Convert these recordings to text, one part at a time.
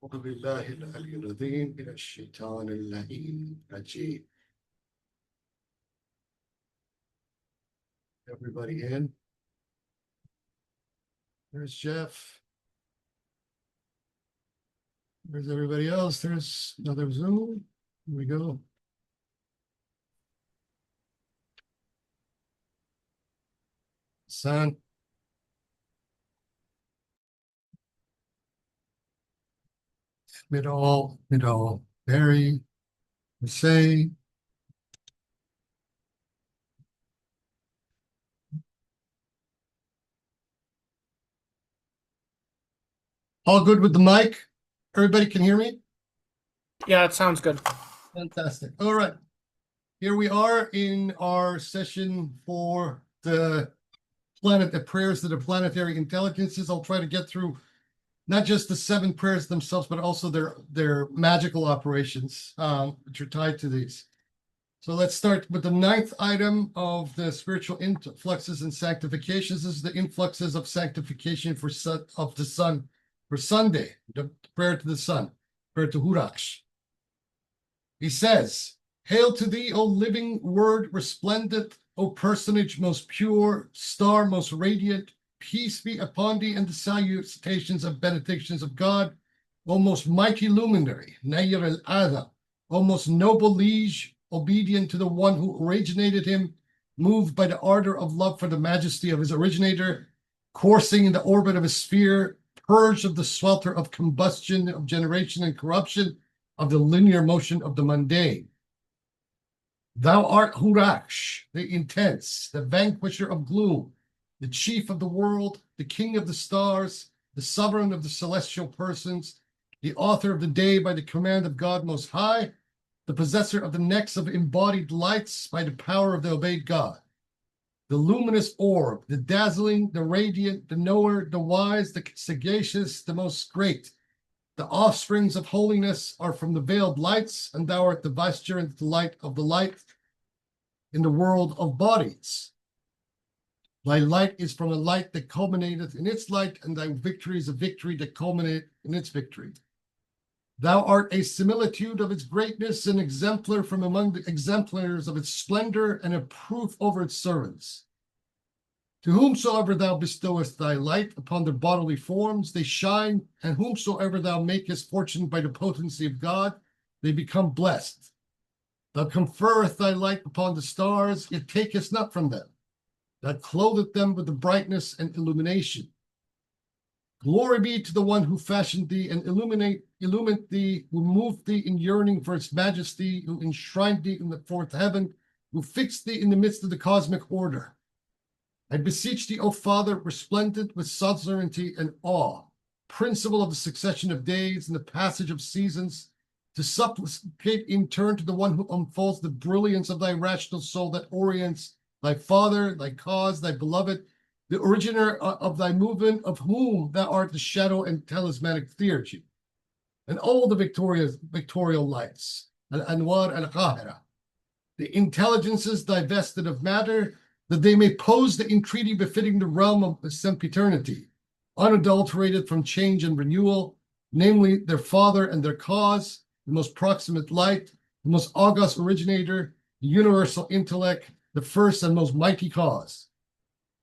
أعوذ بالله العلي العظيم من الشيطان اللعين الرجيم. Everybody in? There's Jeff. There's everybody else. There's another Zoom. Here we go. Son. Middle. Barry. Say. All good with the mic? Everybody can hear me? Yeah, it sounds good. Fantastic. All right. Here we are in our session for the prayers to the planetary intelligences. I'll try to get through not just the 7 prayers themselves, but also their magical operations, which are tied to these. So let's start with the 9th item of the spiritual influxes and sanctifications. This is the influxes of sanctification of the sun for Sunday, the prayer to the sun, prayer to Huraksh. He says, "Hail to thee, O living word resplendent, O personage most pure, star most radiant, peace be upon thee and the salutations of benedictions of God, O most mighty luminary, Nayr al-Adha, O most noble liege, obedient to the one who originated him, moved by the ardor of love for the majesty of his originator, coursing in the orbit of his sphere, purged of the swelter of combustion, of generation and corruption, of the linear motion of the mundane. Thou art Huraksh, the intense, the vanquisher of gloom, the chief of the world, the king of the stars, the sovereign of the celestial persons, the author of the day by the command of God Most High, the possessor of the necks of embodied lights by the power of the obeyed God, the luminous orb, the dazzling, the radiant, the knower, the wise, the sagacious, the most great. The offsprings of holiness are from the veiled lights, and thou art the vicegerent delight of the light in the world of bodies. Thy light is from a light that culminateth in its light, and thy victory is a victory that culminateth in its victory. Thou art a similitude of its greatness, an exemplar from among the exemplars of its splendor, and a proof over its servants. To whomsoever thou bestowest thy light upon their bodily forms, they shine, and whomsoever thou makest fortunate by the potency of God, they become blessed. Thou conferrest thy light upon the stars, yet takest not from them. Thou clotheth them with the brightness and illumination. Glory be to the one who fashioned thee and illumined thee, who moved thee in yearning for its majesty, who enshrined thee in the 4th heaven, who fixed thee in the midst of the cosmic order. I beseech thee, O Father, resplendent with suzerainty and awe, principle of the succession of days and the passage of seasons, to supplicate in turn to the one who unfolds the brilliance of thy rational soul that orients thy Father, thy cause, thy beloved, the originator of thy movement, of whom thou art the shadow and talismanic theurgy, and all the victorial lights, al-anwar al-qahira, the intelligences divested of matter, that they may pose the entreaty befitting the realm of sempiternity, unadulterated from change and renewal, namely their Father and their cause, the most proximate light, the most august originator, the universal intellect, the first and most mighty cause.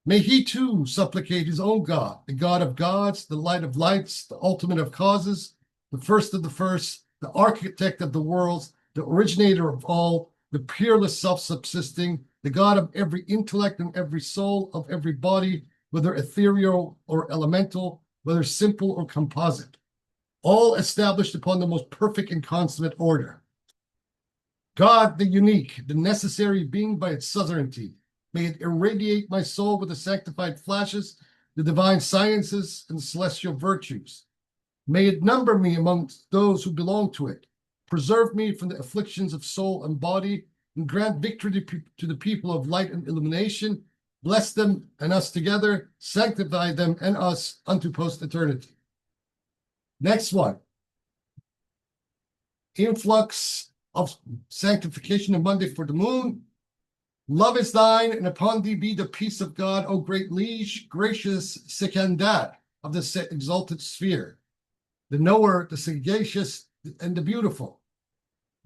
May he too supplicate his own God, the God of gods, the light of lights, the ultimate of causes, the first of the first, the architect of the worlds, the originator of all, the peerless self-subsisting, the God of every intellect and every soul, of every body, whether ethereal or elemental, whether simple or composite, all established upon the most perfect and consummate order. God, the unique, the necessary being by its suzerainty, may it irradiate my soul with the sanctified flashes, the divine sciences, and the celestial virtues. May it number me amongst those who belong to it, preserve me from the afflictions of soul and body, and grant victory to the people of light and illumination. Bless them and us together, sanctify them and us unto post-eternity. Next one. Influx of sanctification of Monday for the moon. Love is thine, and upon thee be the peace of God, O great liege, gracious Sikandar of the exalted sphere. the knower, the sagacious, and the beautiful,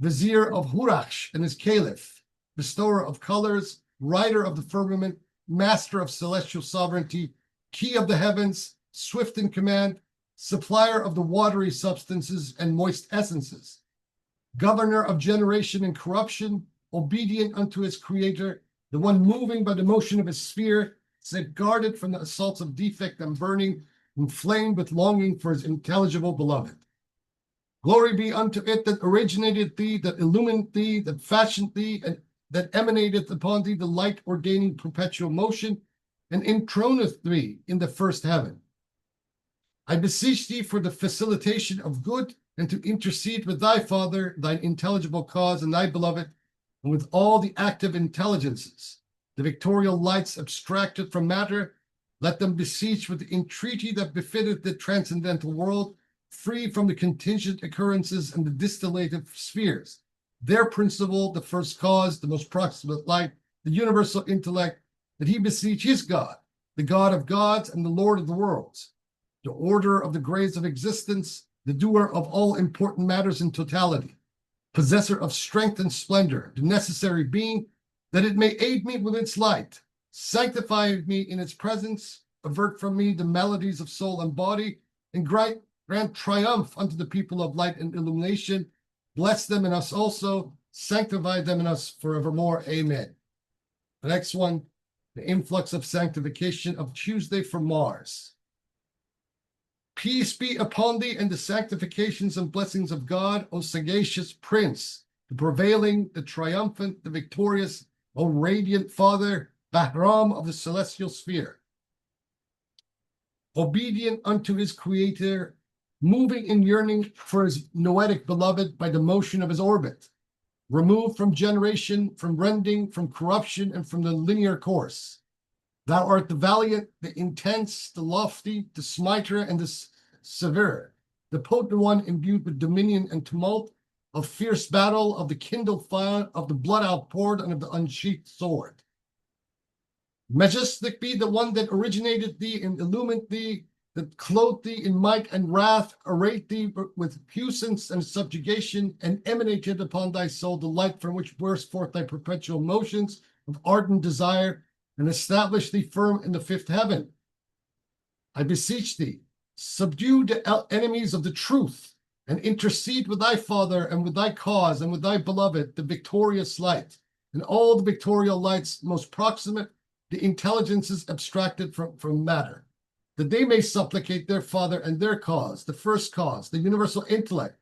vizier of Hurach and his caliph, bestower of colors, rider of the firmament, master of celestial sovereignty, key of the heavens, swift in command, supplier of the watery substances and moist essences, governor of generation and corruption, obedient unto his creator, the one moving by the motion of his sphere, safeguarded from the assaults of defect and burning, inflamed with longing for his intelligible beloved. Glory be unto it that originated thee, that illumined thee, that fashioned thee, and that emanateth upon thee the light ordaining perpetual motion, and enthroneth thee in the first heaven. I beseech thee for the facilitation of good, and to intercede with thy Father, thine intelligible cause, and thy beloved, and with all the active intelligences, the victorial lights abstracted from matter, let them beseech with the entreaty that befitteth the transcendental world, free from the contingent occurrences and the distillative spheres. Their principle, the first cause, the most proximate light, the universal intellect, that he beseech his God, the God of gods and the Lord of the worlds, the order of the grades of existence, the doer of all important matters in totality, possessor of strength and splendor, the necessary being, that it may aid me with its light, sanctify me in its presence, avert from me the maladies of soul and body, and grant triumph unto the people of light and illumination. Bless them and us also, sanctify them and us forevermore. Amen. The next one, the influx of sanctification of Tuesday from Mars. Peace be upon thee and the sanctifications and blessings of God, O sagacious Prince, the prevailing, the triumphant, the victorious, O radiant Father, Bahram of the celestial sphere. Obedient unto his Creator, moving in yearning for his noetic beloved by the motion of his orbit, removed from generation, from rending, from corruption, and from the linear course. Thou art the valiant, the intense, the lofty, the smiter, and the severe, the potent one imbued with dominion and tumult, of fierce battle, of the kindled fire, of the blood outpoured, and of the unsheathed sword. Majestic be the one that originated thee and illumined thee, that clothed thee in might and wrath, arrayed thee with puissance and subjugation, and emanated upon thy soul the light from which burst forth thy perpetual motions of ardent desire, and established thee firm in the fifth heaven. I beseech thee, subdue the enemies of the truth, and intercede with thy Father and with thy cause and with thy beloved, the victorious light, and all the victorial lights most proximate, the intelligences abstracted from matter, that they may supplicate their Father and their cause, the first cause, the universal intellect,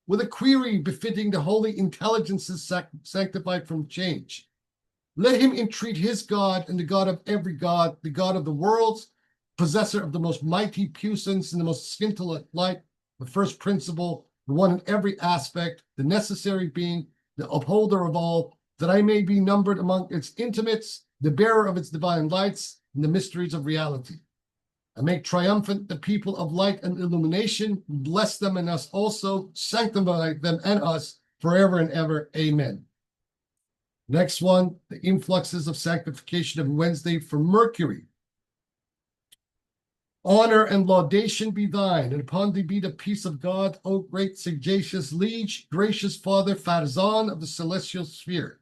with a query befitting the holy intelligences sanctified from change. Let him entreat his God and the God of every God, the God of the worlds, possessor of the most mighty puissance and the most scintillant light, the first principle, the one in every aspect, the necessary being, the upholder of all, that I may be numbered among its intimates, the bearer of its divine lights, and the mysteries of reality. I make triumphant the people of light and illumination, bless them and us also, sanctify them and us forever and ever. Amen. Next one, the influxes of sanctification of Wednesday for Mercury. Honor and laudation be thine, and upon thee be the peace of God, O great sagacious liege, gracious Father Farzan of the celestial sphere,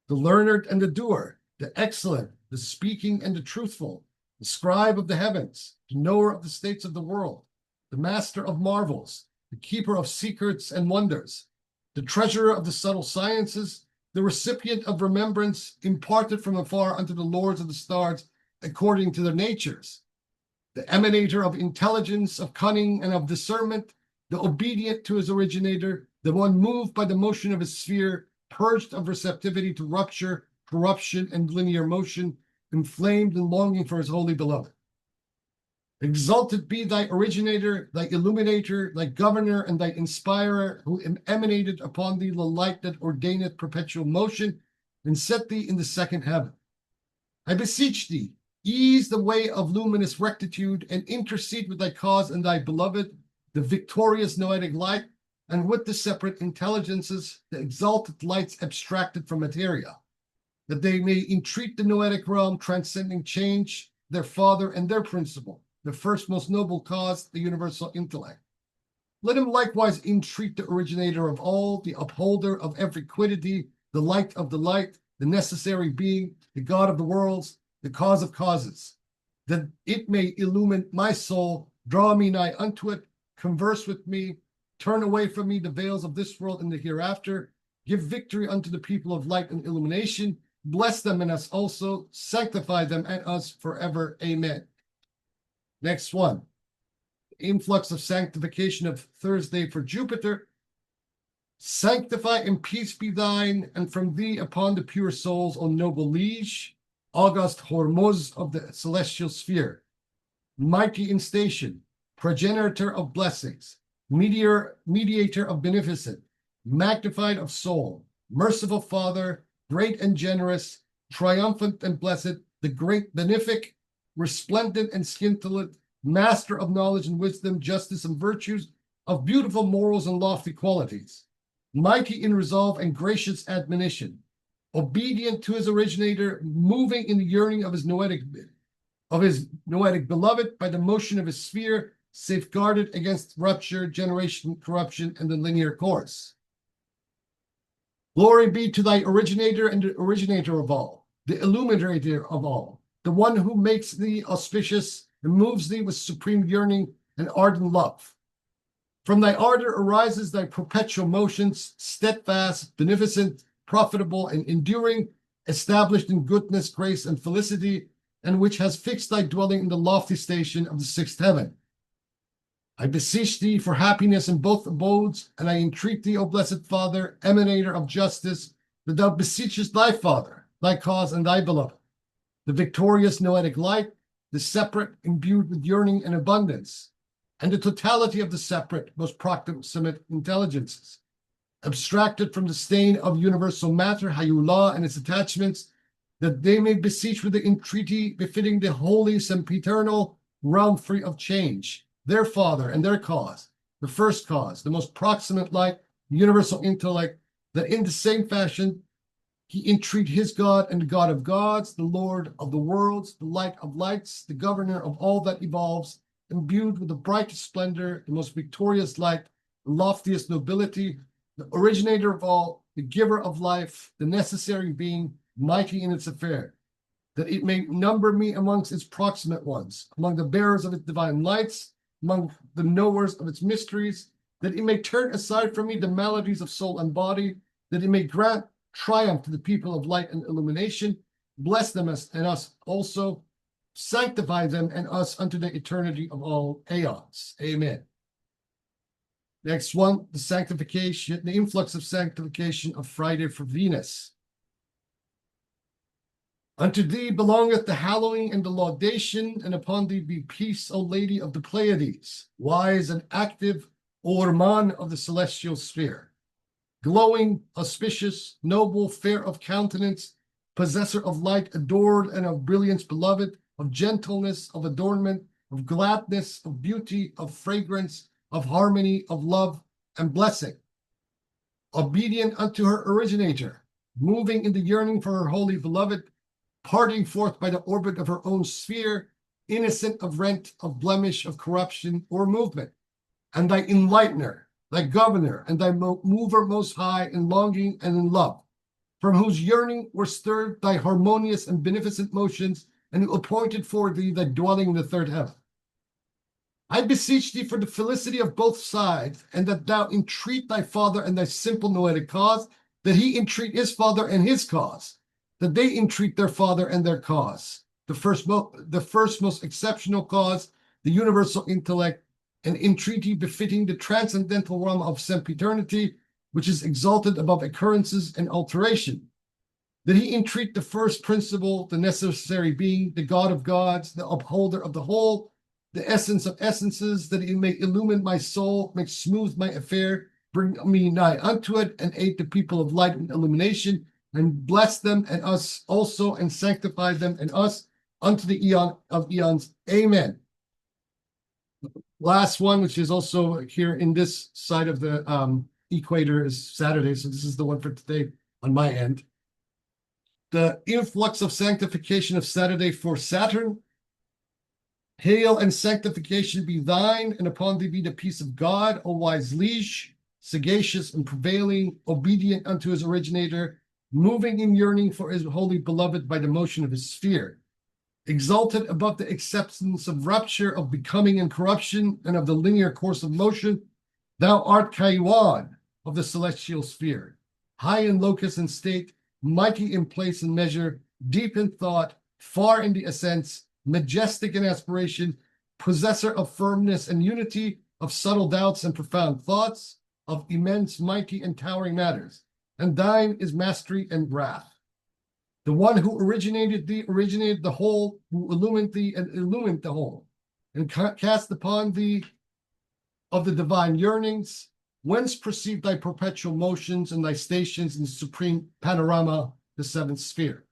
the learned and the doer, the excellent, the speaking and the truthful, the scribe of the heavens, the knower of the states of the world, the master of marvels, the keeper of secrets and wonders, the treasurer of the subtle sciences, the recipient of remembrance imparted from afar unto the lords of the stars according to their natures, the emanator of intelligence, of cunning, and of discernment, the obedient to his originator, the one moved by the motion of his sphere, purged of receptivity to rupture, corruption, and linear motion, inflamed and longing for his holy beloved. Exalted be thy originator, thy illuminator, thy governor, and thy inspirer, who emanated upon thee the light that ordaineth perpetual motion, and set thee in the second heaven. I beseech thee, ease the way of luminous rectitude, and intercede with thy cause and thy beloved, the victorious noetic light, and with the separate intelligences, the exalted lights abstracted from materia, that they may entreat the noetic realm transcending change, their Father and their principle, the first most noble cause, the universal intellect. Let him likewise entreat the originator of all, the upholder of every quiddity, the light of the light, the necessary being, the God of the worlds, the cause of causes, that it may illumine my soul, draw me nigh unto it, converse with me, turn away from me the veils of this world and the hereafter, give victory unto the people of light and illumination, bless them and us also, sanctify them and us forever. Amen. Next one. Influx of sanctification of Thursday for Jupiter. Sanctify and peace be thine, and from thee upon the pure souls, O noble liege, august Hormuz of the celestial sphere, mighty in station, progenitor of blessings, mediator of beneficence, magnified of soul, merciful Father, great and generous, triumphant and blessed, the great benefic, resplendent and scintillant, master of knowledge and wisdom, justice and virtues, of beautiful morals and lofty qualities, mighty in resolve and gracious admonition, obedient to his originator, moving in the yearning of his noetic beloved by the motion of his sphere, safeguarded against rupture, generation, corruption, and the linear course. Glory be to thy originator and the originator of all, the illuminator of all, the one who makes thee auspicious and moves thee with supreme yearning and ardent love. From thy ardor arises thy perpetual motions, steadfast, beneficent, profitable, and enduring, established in goodness, grace, and felicity, and which has fixed thy dwelling in the lofty station of the sixth heaven. I beseech thee for happiness in both abodes, and I entreat thee, O blessed Father, emanator of justice, that thou beseechest thy Father, thy cause, and thy beloved, the victorious noetic light, the separate, imbued with yearning and abundance, and the totality of the separate, most proximate intelligences, abstracted from the stain of universal matter, Hayullah, and its attachments, that they may beseech with the entreaty befitting the holy sempiternal realm free of change, their Father and their cause, the first cause, the most proximate light, universal intellect, that in the same fashion he entreat his God and the God of gods, the Lord of the worlds, the light of lights, the governor of all that evolves, imbued with the brightest splendor, the most victorious light, the loftiest nobility, the originator of all, the giver of life, the necessary being, mighty in its affair, that it may number me amongst its proximate ones, among the bearers of its divine lights, among the knowers of its mysteries, that it may turn aside from me the maladies of soul and body, that it may grant triumph to the people of light and illumination, bless them and us also, sanctify them and us unto the eternity of all aeons. Amen. Next one, the sanctification, the influx of sanctification of Friday for Venus. Unto thee belongeth the hallowing and the laudation, and upon thee be peace, O Lady of the Pleiades, wise and active, O Orman of the celestial sphere. Glowing, auspicious, noble, fair of countenance, possessor of light, adored, and of brilliance beloved, of gentleness, of adornment, of gladness, of beauty, of fragrance, of harmony, of love, and blessing. Obedient unto her originator, moving in the yearning for her holy beloved, parting forth by the orbit of her own sphere, innocent of rent, of blemish, of corruption, or movement, and thy enlightener, thy governor, and thy mover most high in longing and in love, from whose yearning were stirred thy harmonious and beneficent motions, and who appointed for thee thy dwelling in the third heaven. I beseech thee for the felicity of both sides, and that thou entreat thy Father and thy simple noetic cause, that he entreat his Father and his cause, that they entreat their Father and their cause, the first most exceptional cause, the universal intellect, an entreaty befitting the transcendental realm of sempiternity, which is exalted above occurrences and alteration, that he entreat the first principle, the necessary being, the God of gods, the upholder of the whole, the essence of essences, that he may illumine my soul, make smooth my affair, bring me nigh unto it, and aid the people of light and illumination, and bless them and us also, and sanctify them and us unto the eon of eons. Amen. Last one, which is also here in this side of the equator, is Saturday. So this is the one for today on my end. The influx of sanctification of Saturday for Saturn. Hail and sanctification be thine, and upon thee be the peace of God, O wise liege, sagacious and prevailing, obedient unto his originator, moving in yearning for his holy beloved by the motion of his sphere, exalted above the acceptance of rupture, of becoming and corruption, and of the linear course of motion, thou art Kaiwan of the celestial sphere, high in locus and state, mighty in place and measure, deep in thought, far in the ascents, majestic in aspiration, possessor of firmness and unity, of subtle doubts and profound thoughts, of immense, mighty, and towering matters. And thine is mastery and wrath. The one who originated thee originated the whole, who illumined thee and illumined the whole, and cast upon thee of the divine yearnings, whence proceed thy perpetual motions and thy stations in the supreme panorama, the seventh sphere.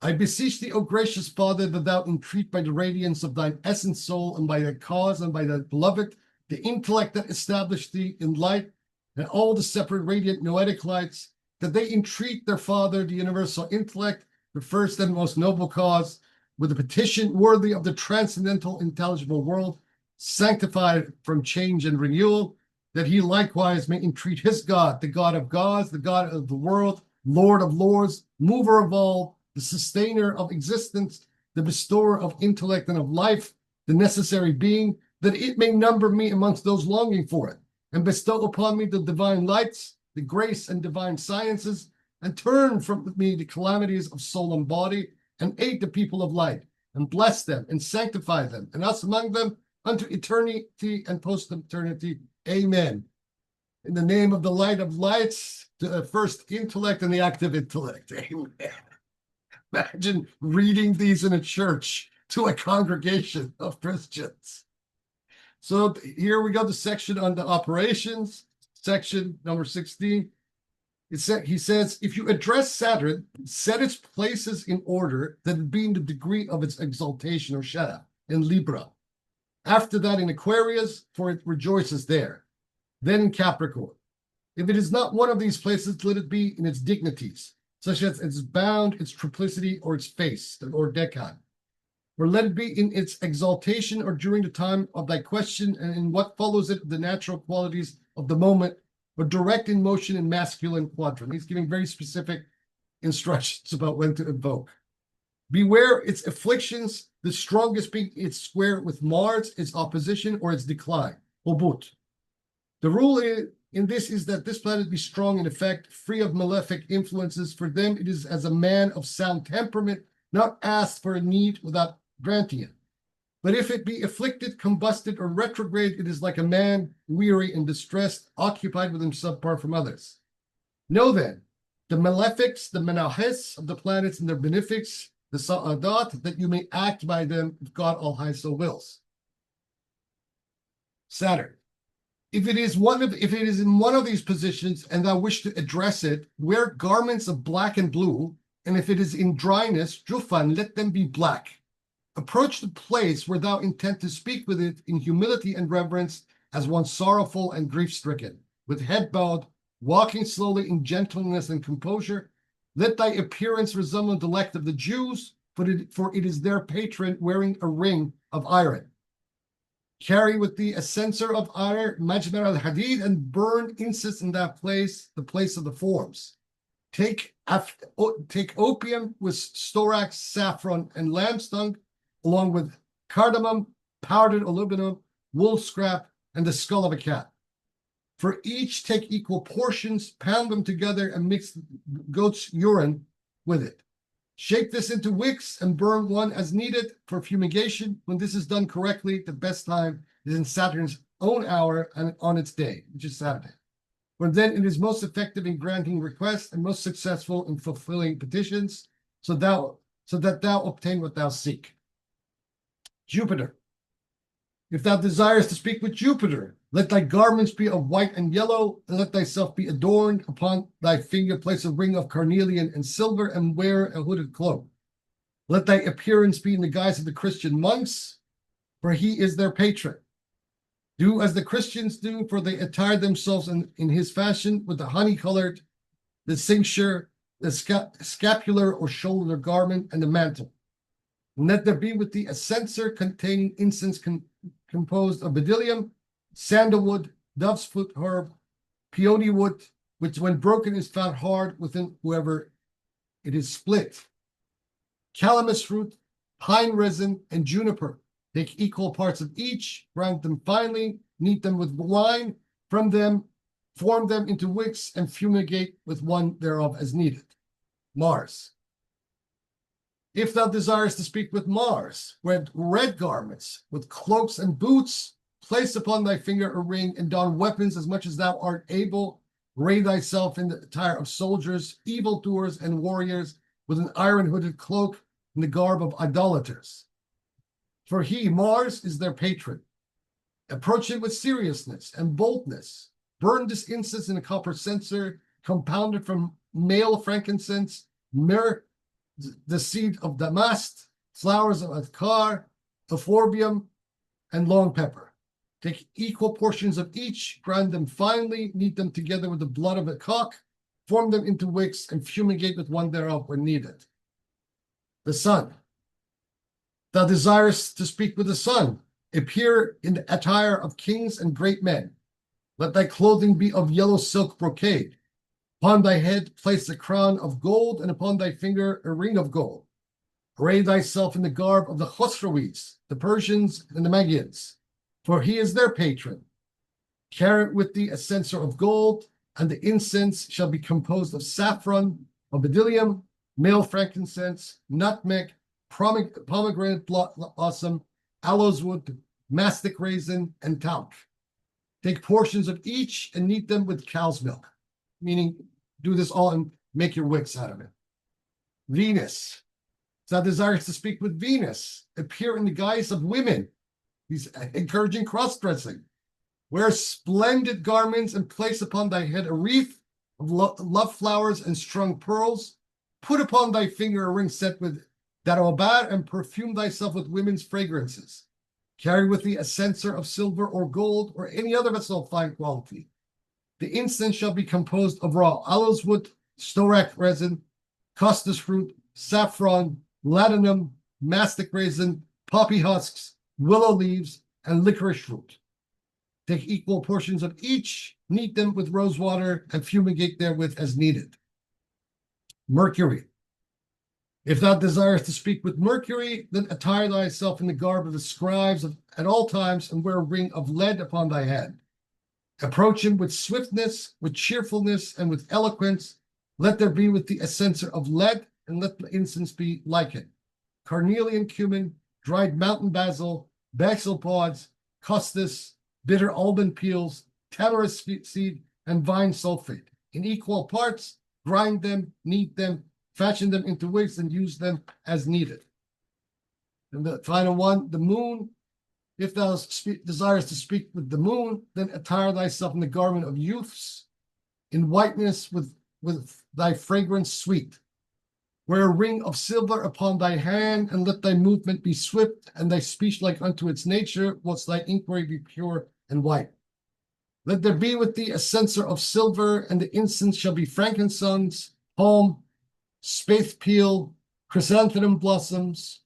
I beseech thee, O gracious Father, that thou entreat by the radiance of thine essence soul and by thy cause and by thy beloved, the intellect that established thee in light, and all the separate radiant noetic lights, that they entreat their Father, the universal intellect, the first and most noble cause, with a petition worthy of the transcendental intelligible world, sanctified from change and renewal, that he likewise may entreat his God, the God of gods, the God of the world, Lord of lords, mover of all, the sustainer of existence, the bestower of intellect and of life, the necessary being, that it may number me amongst those longing for it, and bestow upon me the divine lights, the grace and divine sciences, and turn from me the calamities of soul and body, and aid the people of light, and bless them, and sanctify them, and us among them, unto eternity and post-eternity. Amen. In the name of the light of lights, the first intellect and the active intellect. Amen. Imagine reading these in a church to a congregation of Christians. So here we go, the section on the operations, section number 16. He says, if you address Saturn, set its places in order, that being the degree of its exaltation or shara in Libra. After that in Aquarius, for it rejoices there. Then in Capricorn. If it is not one of these places, let it be in its dignities, such as its bound, its triplicity, or its face, or decan. Or let it be in its exaltation, or during the time of thy question, and in what follows it, the natural qualities of the moment, or direct in motion in masculine quadrant. He's giving very specific instructions about when to invoke. Beware its afflictions, the strongest being its square with Mars, its opposition, or its decline, obut. The rule in this is that this planet be strong in effect, free of malefic influences. For them it is as a man of sound temperament, not asked for a need without granting it. But if it be afflicted, combusted, or retrograde, it is like a man weary and distressed, occupied with himself apart from others. Know then, the malefics, the menaches of the planets and their benefics, the sa'adat, that you may act by them if God all high so wills. Saturn. If it is in one of these positions and thou wish to address it, wear garments of black and blue, and if it is in dryness, jufan, let them be black. Approach the place where thou intend to speak with it in humility and reverence, as one sorrowful and grief-stricken, with head bowed, walking slowly in gentleness and composure. Let thy appearance resemble the elect of the Jews, for it is their patron wearing a ring of iron. Carry with thee a censer of iron, majmer al-hadid, and burn incense in that place, the place of the forms. Take opium with storax, saffron, and lamb's tongue, along with cardamom, powdered aluminum, wool scrap, and the skull of a cat. For each take equal portions, pound them together, and mix goat's urine with it. Shake this into wicks and burn one as needed for fumigation. When this is done correctly, the best time is in Saturn's own hour and on its day, which is Saturday. For then it is most effective in granting requests and most successful in fulfilling petitions, so that thou obtain what thou seek. Jupiter. If thou desirest to speak with Jupiter, let thy garments be of white and yellow, and let thyself be adorned. Upon thy finger place a ring of carnelian and silver, and wear a hooded cloak. Let thy appearance be in the guise of the Christian monks, for he is their patron. Do as the Christians do, for they attire themselves in his fashion, with the honey-colored, the cincture, the scapular or shoulder garment, and the mantle. And let there be with thee a censer containing incense composed of bdellium, sandalwood, dove's foot herb, peony wood, which when broken is found hard within whoever it is split. Calamus root, pine resin, and juniper. Take equal parts of each, grind them finely, knead them with wine, from them, form them into wicks, and fumigate with one thereof as needed. Mars. If thou desirest to speak with Mars, wear red garments, with cloaks and boots, place upon thy finger a ring, and don weapons as much as thou art able. Array thyself in the attire of soldiers, evildoers, and warriors, with an iron-hooded cloak, in the garb of idolaters. For he, Mars, is their patron. Approach it with seriousness and boldness. Burn this incense in a copper censer, compounded from male frankincense, myrrh, the seed of damask, flowers of adkar, ephorbium, and long pepper. Take equal portions of each, grind them finely, knead them together with the blood of a cock, form them into wicks, and fumigate with one thereof when needed. The sun. Thou desirest to speak with the sun. Appear in the attire of kings and great men. Let thy clothing be of yellow silk brocade. Upon thy head place a crown of gold, and upon thy finger a ring of gold. Array thyself in the garb of the Suhrawardi, the Persians, and the Magians, for he is their patron. Carry with thee a censer of gold, and the incense shall be composed of saffron, of bdellium, male frankincense, nutmeg, pomegranate blossom, aloes wood, mastic raisin, and talc. Take portions of each and knead them with cow's milk, meaning do this all and make your wicks out of it. Venus. Thou desires to speak with Venus. Appear in the guise of women. He's encouraging cross-dressing. Wear splendid garments and place upon thy head a wreath of love flowers and strung pearls. Put upon thy finger a ring set with darobat, and perfume thyself with women's fragrances. Carry with thee a censer of silver or gold or any other vessel of fine quality. The incense shall be composed of raw aloes wood, storac resin, costus fruit, saffron, ladanum, mastic raisin, poppy husks, willow leaves, and licorice root. Take equal portions of each, knead them with rose water, and fumigate therewith as needed. Mercury. If thou desirest to speak with Mercury, then attire thyself in the garb of the scribes at all times, and wear a ring of lead upon thy head. Approach him with swiftness, with cheerfulness, and with eloquence. Let there be with thee a censer of lead, and let the incense be like it. Carnelian cumin, dried mountain basil, basil pods, costus, bitter almond peels, tamarisk seed, and vine sulfate. In equal parts, grind them, knead them, fashion them into wicks, and use them as needed. And the final one, the moon. If thou desires to speak with the moon, then attire thyself in the garment of youths, in whiteness with thy fragrance sweet. Wear a ring of silver upon thy hand, and let thy movement be swift, and thy speech like unto its nature, whilst thy inquiry be pure and white. Let there be with thee a censer of silver, and the incense shall be frankincense, palm, spathe peel, chrysanthemum blossoms,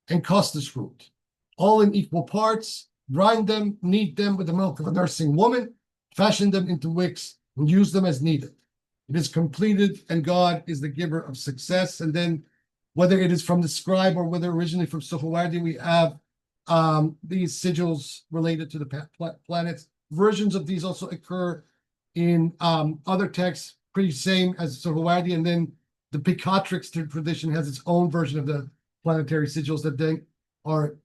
and costus root, all in equal parts. Grind them, knead them with the milk of a nursing woman, fashion them into wicks, and use them as needed. It is completed, and God is the giver of success. And then, whether it is from the scribe or whether originally from Suhrawardi, we have these sigils related to the planets. Versions of these also occur in other texts, pretty same as Suhrawardi. And then the Picatrix tradition has its own version of the planetary sigils that they are,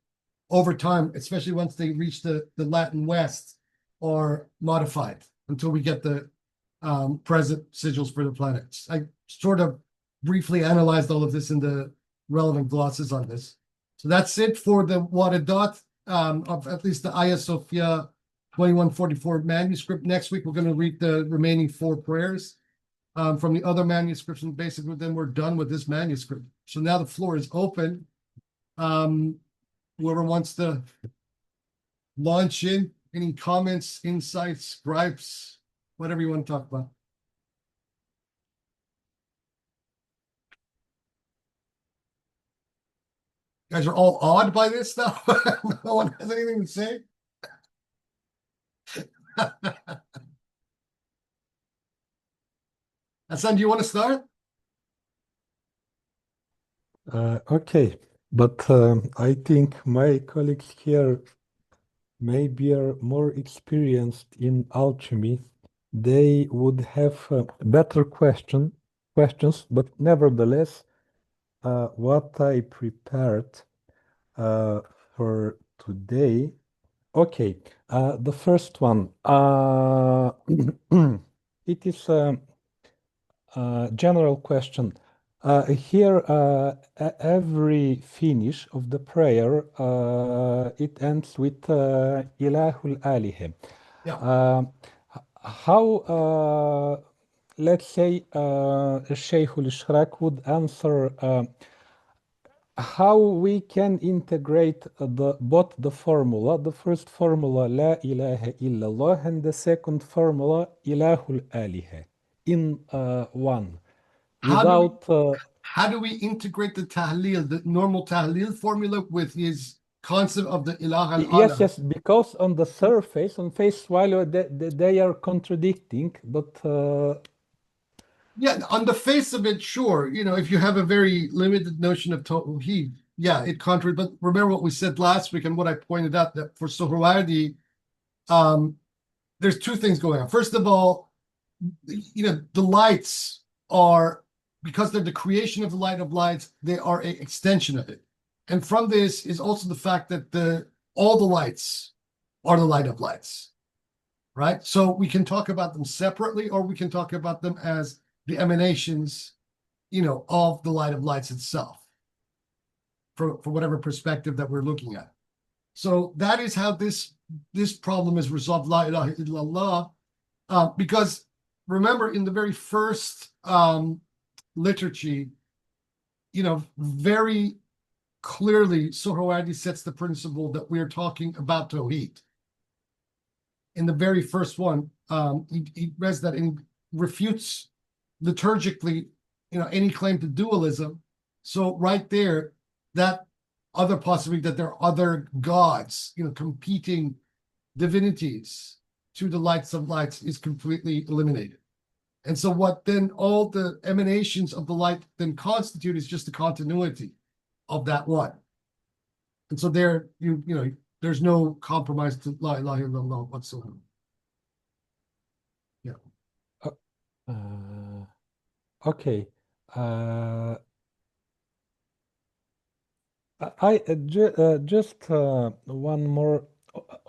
over time, especially once they reach the Latin West, are modified until we get the present sigils for the planets. I sort of briefly analyzed all of this in the relevant glosses on this. So that's it for the Waradat of at least the Hagia Sophia 2144 manuscript. Next week, we're going to read the remaining 4 prayers from the other manuscripts, and basically then we're done with this manuscript. So now the floor is open. Whoever wants to launch in, any comments, insights, gripes, whatever you want to talk about. You guys are all awed by this stuff. No one has anything to say. Hassan, do you want to start? Okay, but I think my colleagues here maybe are more experienced in alchemy. They would have better questions, but nevertheless, what I prepared uh, for today. Okay, the first one. It is general question. Here, every finish of the prayer, it ends with Ilahul Alihe. Yeah. How, let's say, Shaykhul Ishraq would answer how we can integrate both the formula, the first formula, La ilaha illallah, and the second formula, Ilahul Alihe, in one How do we without how do we integrate the tahleel, the normal tahleel formula with his concept of the ilah yes, al-ala? yes, because on the surface, on face value, they are contradicting, but Yeah, on the face of it, sure. If you have a very limited notion of tawheed, yeah, it contradicts. But remember what we said last week and what I pointed out that for Suhrawardi, um, there's two things going on. First of all, the lights are, because they're the creation of the light of lights, they are an extension of it. And from this is also the fact that all the lights are the light of lights, right? So we can talk about them separately, or we can talk about them as the emanations, of the light of lights itself, for whatever perspective that we're looking at. So that is how this problem is resolved, la ilaha illallah. Because remember, in the very first liturgy, very clearly, Suhrawardi sets the principle that we're talking about Tawheed. In the very first one, he read that and refutes liturgically, any claim to dualism. So right there, that other possibility that there are other gods, competing divinities to the lights of lights is completely eliminated. And so what then all the emanations of the light then constitute is just the continuity of that one. And so there, there's no compromise to la ilaha illallah whatsoever. Yeah. uh, okay. Uh, just one more.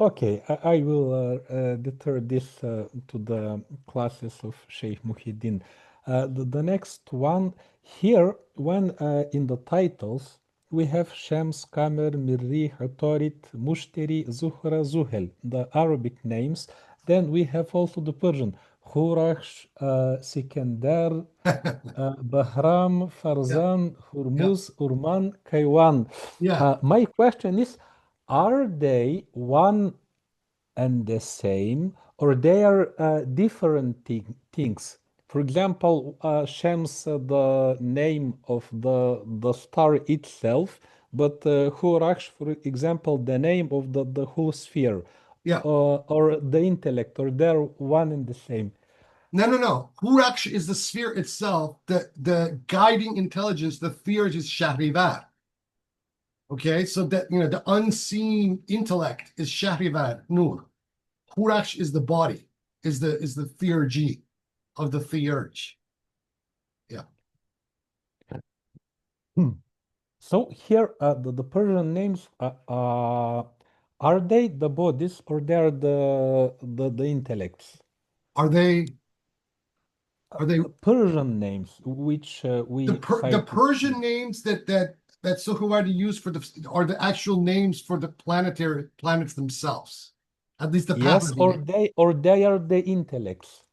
Okay, I will deter this to the classes of Sheikh Muhyiddin. The next one here, when in the titles we have Shams, Kamer, Mirrih, Atorit, Mushteri, Zuhra, Zuhel, the Arabic names. Then we have also the Persian, Khurash, Sikandar, Bahram, Yeah. Farzan, Yeah. Hormuz, Urman, Kaiwan. Yeah. My question is, are they one and the same, or they are different things? For example, Shams, the name of the star itself, but Huraksh, for example, the name of the whole sphere, Yeah. or the intellect, or they're one and the same. No. Huraksh is the sphere itself. The guiding intelligence, the theurge is Shahrivar. Okay, so that the unseen intellect is Shahrivar, Nur. Huraksh is the body, is the theurgy of the theurge. Yeah. Hmm. So here, the Persian names are they the bodies or they are the intellects? Are they are they Persian names, which we the cited. Persian names that Suhrawardi used for are the actual names for the planets themselves? At least the Yes, Pahlavi name. or they are the intellects,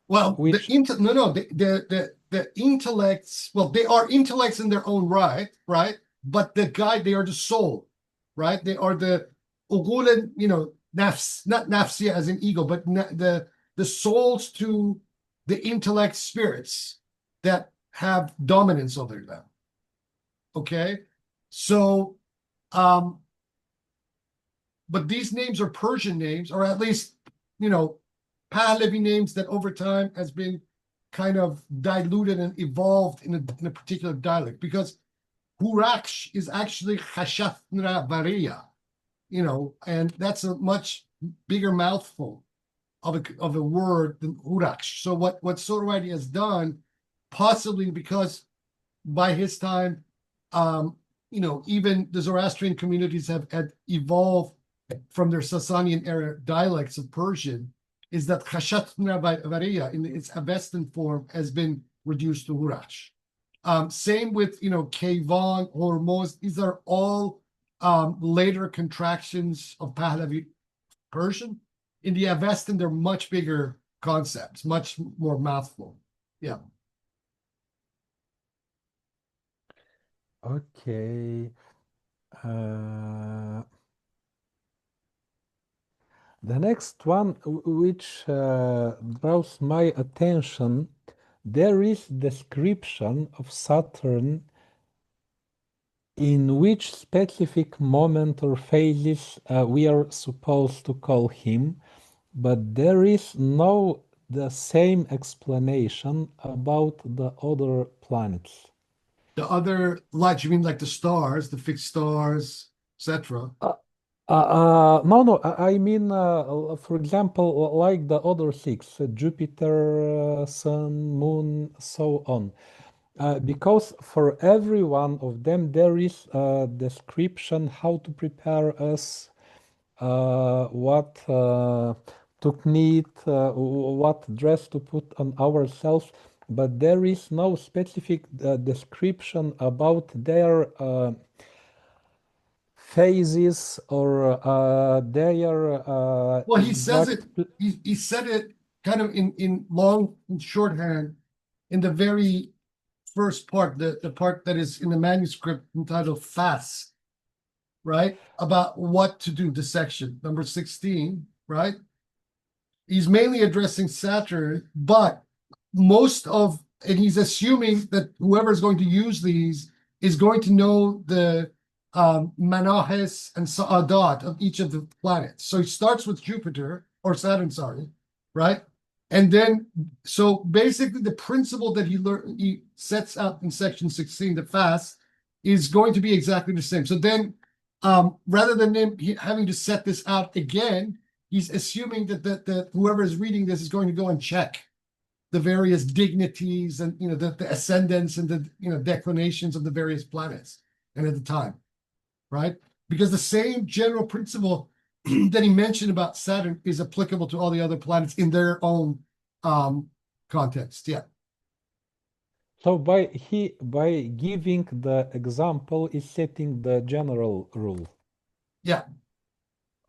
Well, which no, the intellects, well, they are intellects in their own right, right? But they are the soul, right? They are the ugulen, nafs, not nafsia as in ego, but the souls to the intellect spirits that have dominance over them. Okay? So, but these names are Persian names, or at least, Pahlavi names that over time has been kind of diluted and evolved in a particular dialect, because Huraksh is actually Khashathna Variya, and that's a much bigger mouthful of a word than Huraksh. So what Suhrawardi has done, possibly because by his time, even the Zoroastrian communities had evolved from their Sasanian era dialects of Persian, is that Khashatna Variya in its Avestan form has been reduced to Huraksh. Same with, Kayvan, Hormoz. These are all later contractions of Pahlavi Persian. In the Avestan, they're much bigger concepts, much more mouthful. Yeah. Okay. The next one, which draws my attention, there is description of Saturn in which specific moment or phases we are supposed to call him, but there is no the same explanation about the other planets. The other lights, you mean like the stars, the fixed stars, etc. No, I mean, for example, like the other six, Jupiter, Sun, Moon, so on. Because for every one of them, there is a description how to prepare us, what to knit, what dress to put on ourselves, but there is no specific description about their phases or their Well, he says it. exact. He said it kind of in long shorthand in the very first part, the part that is in the manuscript entitled "Fast," right? About what to do. The section number 16, right? He's mainly addressing Saturn, but and he's assuming that whoever is going to use these is going to know the Manahes and Sa'adat of each of the planets. So he starts with Jupiter, or Saturn, sorry, right? And then, so basically the principle that he sets out in section 16, the fast, is going to be exactly the same. So then, rather than him having to set this out again, he's assuming that whoever is reading this is going to go and check the various dignities and the ascendants and the declinations of the various planets and at the time, right? Because the same general principle that he mentioned about Saturn is applicable to all the other planets in their own context. Yeah. So by giving the example is setting the general rule. Yeah.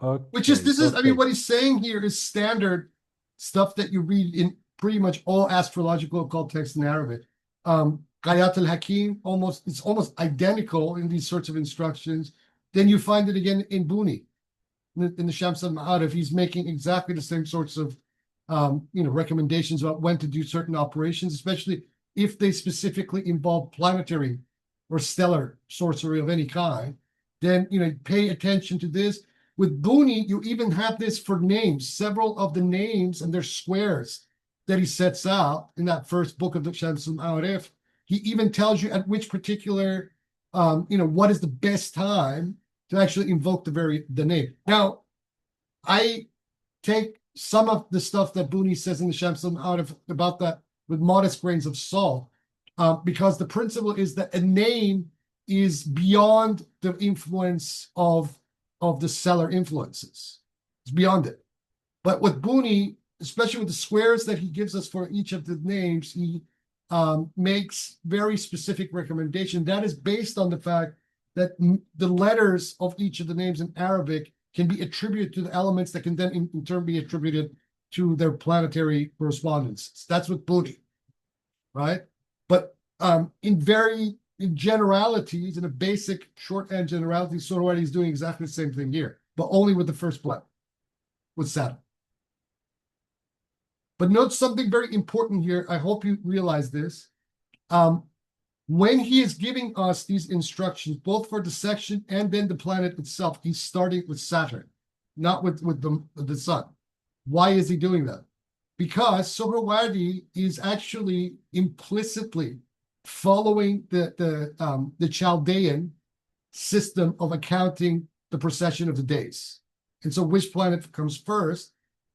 Okay. I mean, what he's saying here is standard stuff that you read in pretty much all astrological occult texts in Arabic. Gayat al-Hakim, it's almost identical in these sorts of instructions. Then you find it again in Buni, in the Shams al-Ma'arif. He's making exactly the same sorts of recommendations about when to do certain operations, especially if they specifically involve planetary or stellar sorcery of any kind. Then pay attention to this. With Buni, you even have this for names. Several of the names and their squares that he sets out in that first book of the Shams al-Ma'arif, he even tells you at which particular, what is the best time to actually invoke the name. Now, I take some of the stuff that Buni says in the Shams al-Ma'arif about that with modest grains of salt, because the principle is that a name is beyond the influence of the stellar influences. It's beyond it. But with Buni, especially with the squares that he gives us for each of the names, he makes very specific recommendation. That is based on the fact that the letters of each of the names in Arabic can be attributed to the elements that can then in turn be attributed to their planetary correspondences. That's with Buni, right? But in generalities, in a basic shorthand generality, Suhrawardi is doing exactly the same thing here, but only with the first planet, with Saturn. But note something very important here. I hope you realize this. when he is giving us these instructions, both for the section and then the planet itself, he's starting with Saturn, not with the sun. Why is he doing that? Because Suhrawardi is actually implicitly following the Chaldean system of accounting the precession of the days. And so which planet comes first?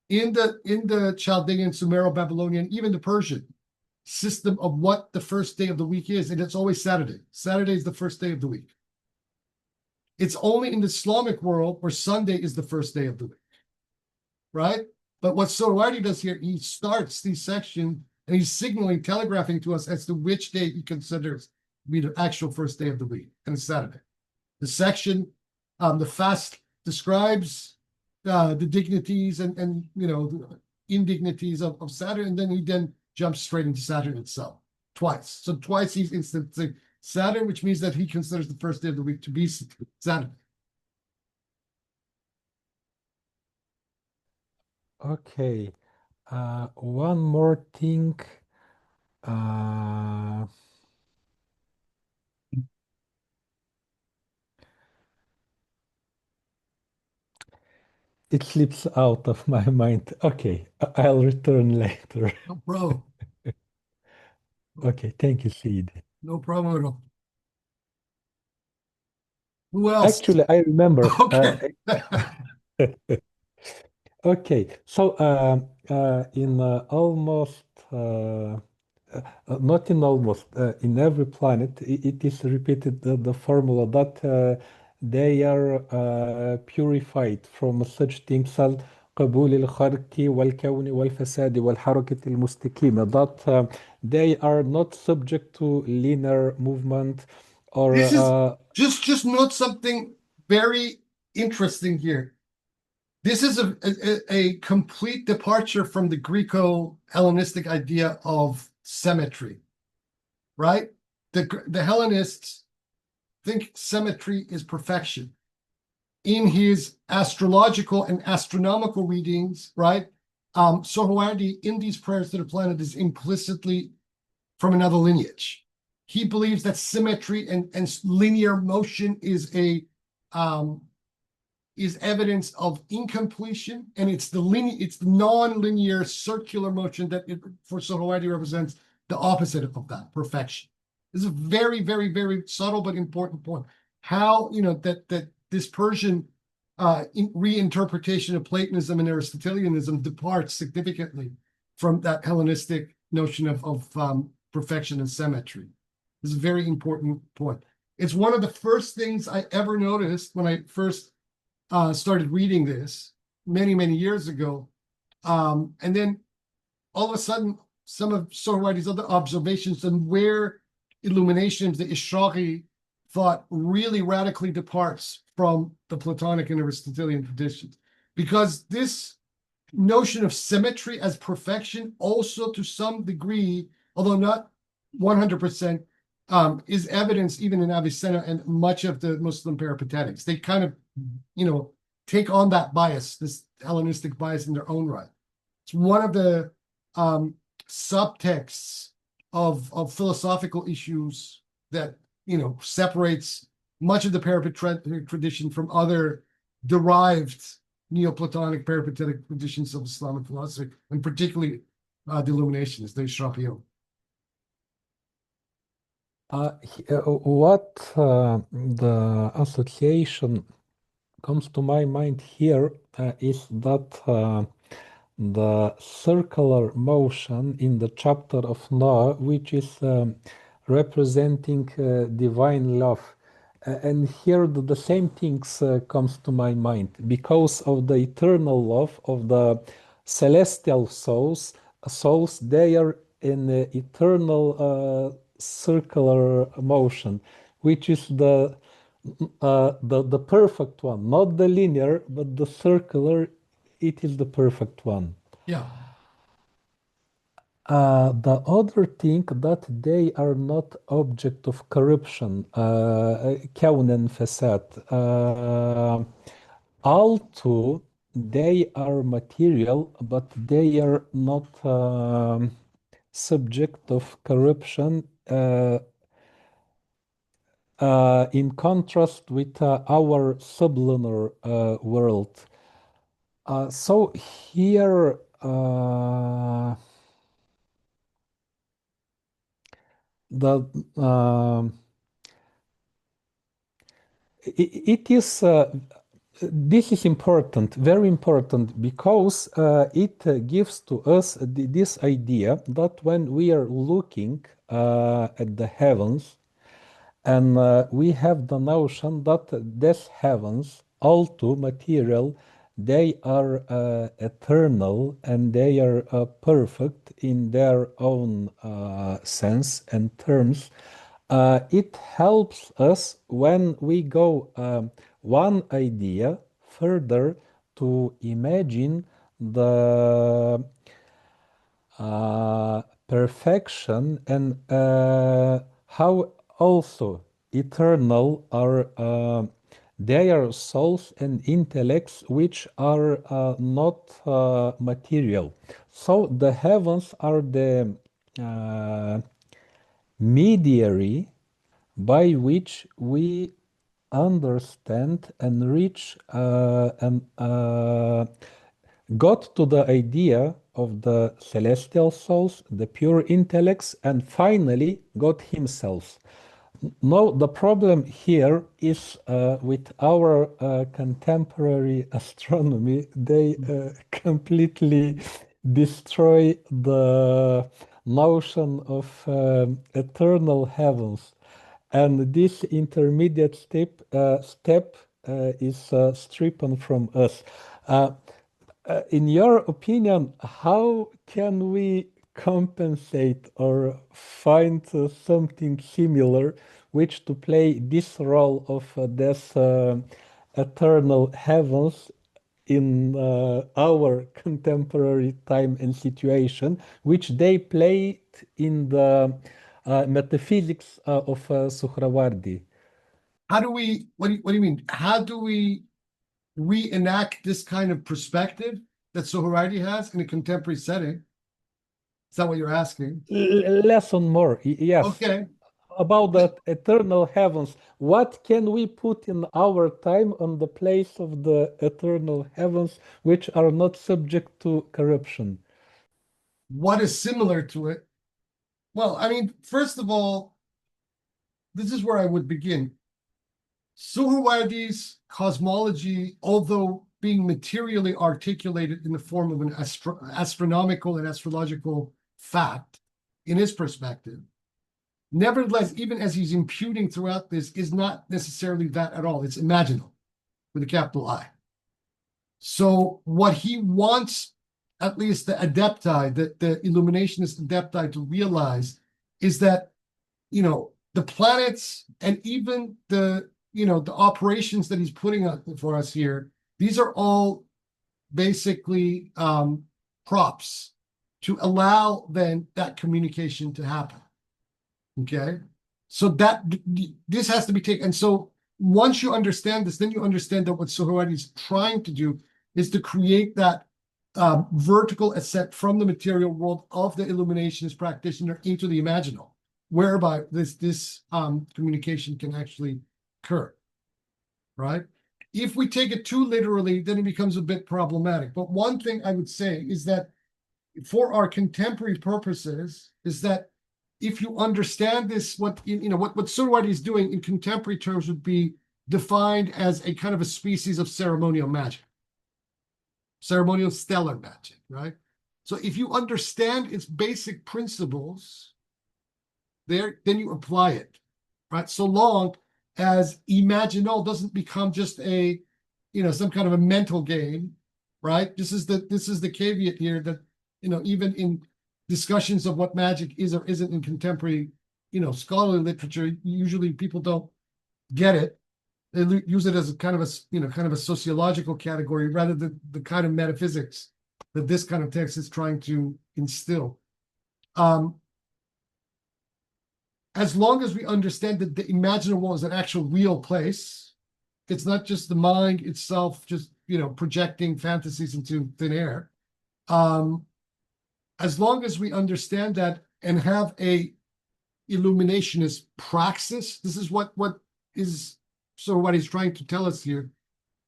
In the Chaldean, Sumero-Babylonian, even the Persian system of what the first day of the week is, and it's always Saturday. Saturday is the first day of the week. It's only in the Islamic world where Sunday is the first day of the week, right? But what Suhrawardi does here, he starts the section and he's signaling, telegraphing to us as to which day he considers to be the actual first day of the week, and it's Saturday. The section, the fast describes the dignities and the indignities of Saturn, and then he jumps straight into Saturn itself twice. So twice he's instancing Saturn, which means that he considers the first day of the week to be Saturday. Okay. One more thing. It slips out of my mind. Okay, I'll return later. No problem. Okay, thank you, Sid. No problem at all. Who else? Actually, I remember. Okay. Okay, so in almost, not in almost, in every planet, it is repeated the formula that they are purified from such things as قبول الخرق والكون والفساد والحركة المستقيمة, that they are not subject to linear movement or This is just note something very interesting here. This is a complete departure from the Greco-Hellenistic idea of symmetry, right? The Hellenists think symmetry is perfection. In his astrological and astronomical readings, right? Suhrawardi, in these prayers to the planet, is implicitly from another lineage. He believes that symmetry and linear motion is evidence of incompletion, and it's the non-linear circular motion that for Suhrawardi represents the opposite of that, perfection. This is a very, very, very subtle but important point. How that this Persian reinterpretation of Platonism and Aristotelianism departs significantly from that Hellenistic notion of perfection and symmetry. This is a very important point. It's one of the first things I ever noticed when I first started reading this many, many years ago. And then all of a sudden, some of Suhrawardi's other observations on where illuminations, the Ishraqi thought, really radically departs from the Platonic and Aristotelian traditions. Because this notion of symmetry as perfection also to some degree, although not 100%, is evidenced even in Avicenna and much of the Muslim peripatetics. They kind of, take on that bias, this Hellenistic bias in their own right. It's one of the subtexts of philosophical issues that, separates much of the peripatetic tradition from other derived Neoplatonic peripatetic traditions of Islamic philosophy, and particularly the Illuminationists, the Ishraqiyun. What the association comes to my mind here is that the circular motion in the chapter of Noah, which is representing divine love. And here the same things comes to my mind because of the eternal love of the celestial souls. They are in eternal circular motion, which is the perfect one, not the linear, but the circular. It is the perfect one. Yeah. The other thing that they are not object of corruption, كون فساد. Also, they are material, but they are not subject of corruption in contrast with our sublunar world. So here the it is this is important, very important, because it gives to us this idea that when we are looking at the heavens, and we have the notion that these heavens, all too material, they are eternal and they are perfect in their own sense and terms. It helps us when we go one idea further to imagine the perfection and how also eternal are their souls and intellects which are not material. So the heavens are the mediary by which we understand and reach and got to the idea of the celestial souls, the pure intellects, and finally God Himself. No, the problem here is with our contemporary astronomy. They completely destroy the notion of eternal heavens. And this intermediate step is stripped from us. In your opinion, how can we compensate or find something similar which to play this role of this eternal heavens in our contemporary time and situation, which they played in the metaphysics of Suhrawardi? How do we, what do you mean? How do we reenact this kind of perspective that Suhrawardi has in a contemporary setting? Is that what you're asking? Lesson more, yes. Okay. About the eternal heavens. What can we put in our time on the place of the eternal heavens, which are not subject to corruption? What is similar to it? Well, I mean, first of all, this is where I would begin. Suhrawardi's cosmology, although being materially articulated in the form of an astronomical and astrological fact in his perspective, nevertheless, even as he's imputing throughout this, is not necessarily that at all. It's imaginal with a capital I. So what he wants, at least the adepti, the illuminationist adepti to realize is that, the planets and even the operations that he's putting up for us here, these are all basically props to allow then that communication to happen. Okay, so this has to be taken. And so once you understand this, then you understand that what Suhrawardi is trying to do is to create that vertical ascent from the material world of the illuminationist practitioner into the imaginal, whereby this communication can actually occur, right? If we take it too literally, then it becomes a bit problematic. But one thing I would say is that for our contemporary purposes, is that if you understand this, what Suhrawardi is doing in contemporary terms would be defined as a kind of a species of ceremonial magic, ceremonial stellar magic, right? So if you understand its basic principles, then you apply it, right? So long as imaginal doesn't become just a, some kind of a mental game, right? This is the caveat here that, even in discussions of what magic is or isn't in contemporary, scholarly literature, usually people don't get it. They use it as a kind of a sociological category rather than the kind of metaphysics that this kind of text is trying to instill. As long as we understand that the imaginable is an actual real place, it's not just the mind itself just projecting fantasies into thin air. As long as we understand that and have a illuminationist praxis, this is what is so what he's trying to tell us here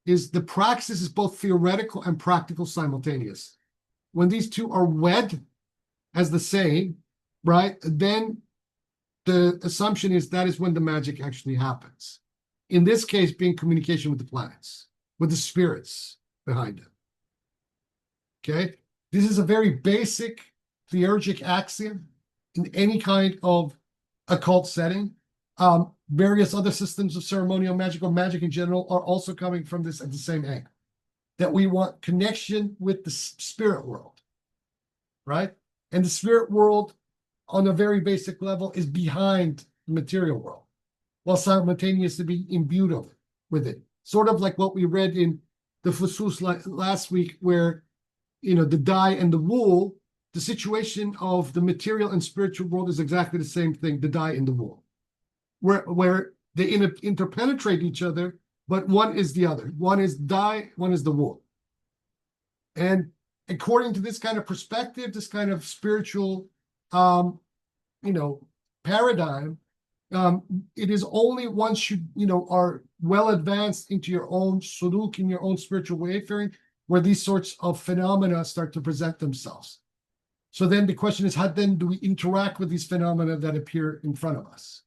is the praxis is both theoretical and practical simultaneous. When these two are wed as the same, right, then the assumption is that is when the magic actually happens. In this case, being communication with the planets, with the spirits behind it. Okay, this is a very basic theurgic axiom in any kind of occult setting. Various other systems of ceremonial magic or magic in general are also coming from this at the same angle, that we want connection with the spirit world, right? And the spirit world on a very basic level is behind the material world, while simultaneously being imbued with it. Sort of like what we read in the Fusus last week, where, you know, the dye and the wool, the situation of the material and spiritual world is exactly the same thing, the dye and the wool, where they interpenetrate each other, but one is the other. One is dye, one is the wool. And according to this kind of perspective, this kind of spiritual, paradigm, it is only once you are well advanced into your own suluk, in your own spiritual wayfaring, where these sorts of phenomena start to present themselves. So then the question is, how then do we interact with these phenomena that appear in front of us?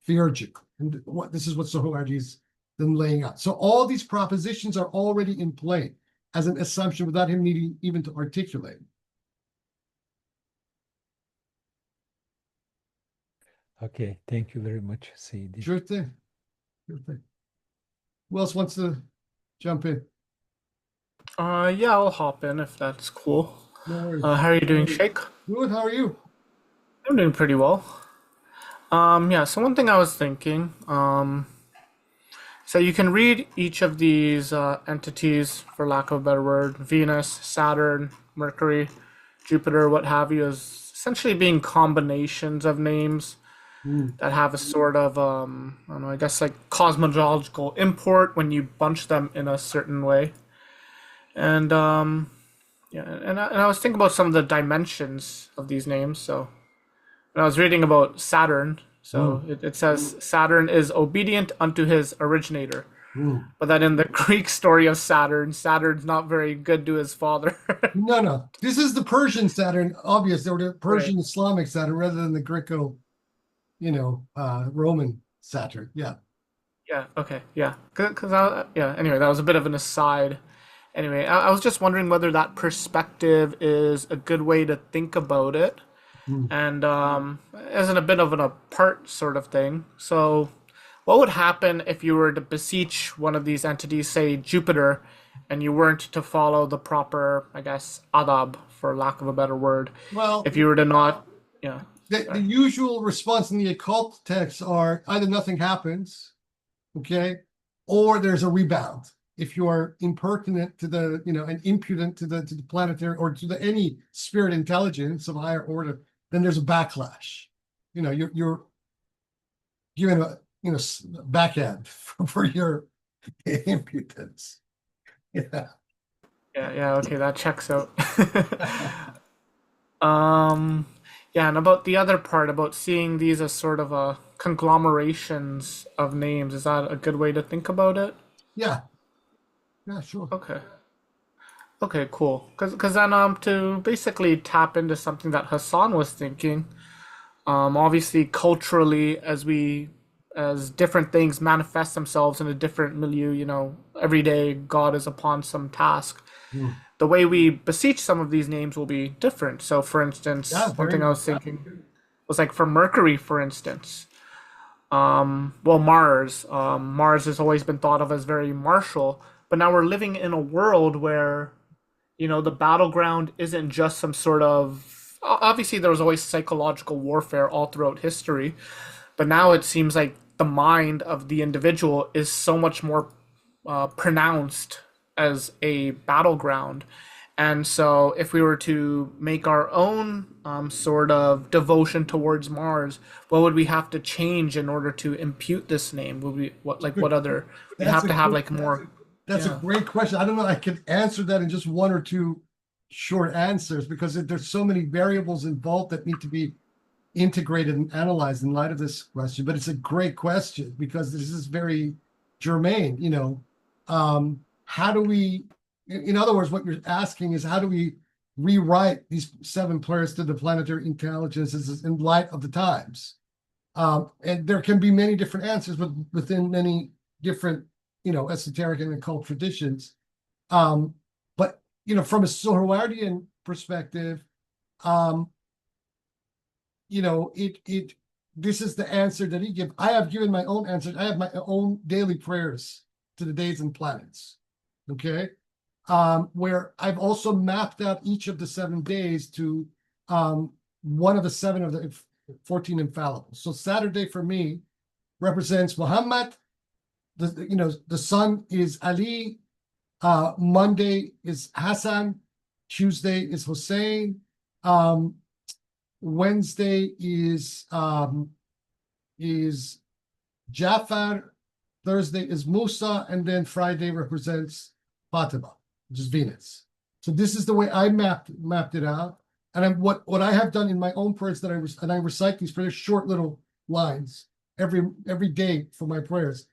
Theurgically. And this is what Suhrawardi is then laying out. So all these propositions are already in play as an assumption without him needing even to articulate. Okay, thank you very much, Saidi. Sure thing. Sure thing. Who else wants to jump in? Yeah, I'll hop in if that's cool. No worries. How are you doing, Sheikh? Good, how are you? I'm doing pretty well. Yeah, so one thing I was thinking, so you can read each of these entities, for lack of a better word, Venus, Saturn, Mercury, Jupiter, what have you, as essentially being combinations of names that have a sort of, I don't know, I guess like cosmological import when you bunch them in a certain way. And yeah, and I was thinking about some of the dimensions of these names. So when I was reading about Saturn, so it says Saturn is obedient unto his originator. But then in the Greek story of Saturn, Saturn's not very good to his father. No. This is the Persian Saturn, obviously, or the Persian Islamic Saturn rather than the Greco, Roman Saturn. Yeah. Yeah, okay, yeah. Anyway, that was a bit of an aside. Anyway, I was just wondering whether that perspective is a good way to think about it. And as in a bit of an apart sort of thing. So what would happen if you were to beseech one of these entities, say Jupiter, and you weren't to follow the proper, I guess, adab, for lack of a better word? Well, if you were to not, the usual response in the occult texts are either nothing happens, okay, or there's a rebound. If you are impertinent to the, and impudent to the planetary or to any spirit intelligence of higher order, then there's a backlash. You're given a backhand for your impudence. Yeah. Yeah, okay, that checks out. Yeah, and about the other part, about seeing these as sort of conglomerations of names, is that a good way to think about it? Yeah, sure. Okay, cool. Because then to basically tap into something that Hassan was thinking, obviously culturally, as different things manifest themselves in a different milieu, every day God is upon some task. The way we beseech some of these names will be different. So, for instance, one thing I was thinking was like for Mercury, for instance. Mars. Mars has always been thought of as very martial, but now we're living in a world where, the battleground isn't just some sort of. Obviously, there was always psychological warfare all throughout history, but now it seems like the mind of the individual is so much more pronounced as a battleground. And so if we were to make our own sort of devotion towards Mars, what would we have to change in order to impute this name? Would we what other we have to have like more? That's a great question. I don't know. I could answer that in just one or two short answers because there's so many variables involved that need to be integrated and analyzed in light of this question, but it's a great question because this is very germane, how do we, in other words, what you're asking is how do we rewrite these 7 prayers to the planetary intelligences in light of the times? And there can be many different answers within many different, esoteric and occult traditions. But, from a Suhrawardian perspective, this is the answer that he gives. I have given my own answer. I have my own daily prayers to the days and planets. Okay. Where I've also mapped out each of the 7 days to one of the 7 of the 14 infallibles. So Saturday for me represents Muhammad. The sun is Ali. Monday is Hassan. Tuesday is Hussein. Wednesday is Jafar. Thursday is Musa, and then Friday represents Fatima, which is Venus. So this is the way I mapped it out. And what I have done in my own prayers that I recite these prayers, short little lines every day for my prayers,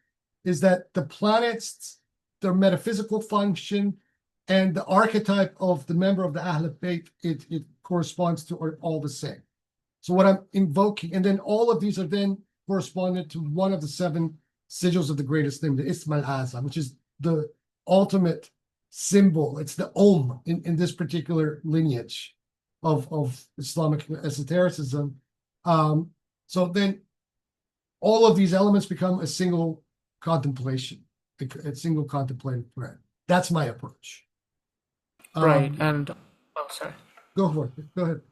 is that the planets, their metaphysical function, and the archetype of the member of the Ahl Bayt, it corresponds to are all the same. So what I'm invoking, and then all of these are then corresponded to one of the 7 sigils of the greatest name, the Ism al-Azam, which is the ultimate symbol. It's the in this particular lineage of Islamic esotericism. So then all of these elements become a single contemplation, a single contemplative prayer. That's my approach. Right. And sorry. Go for it. Go ahead.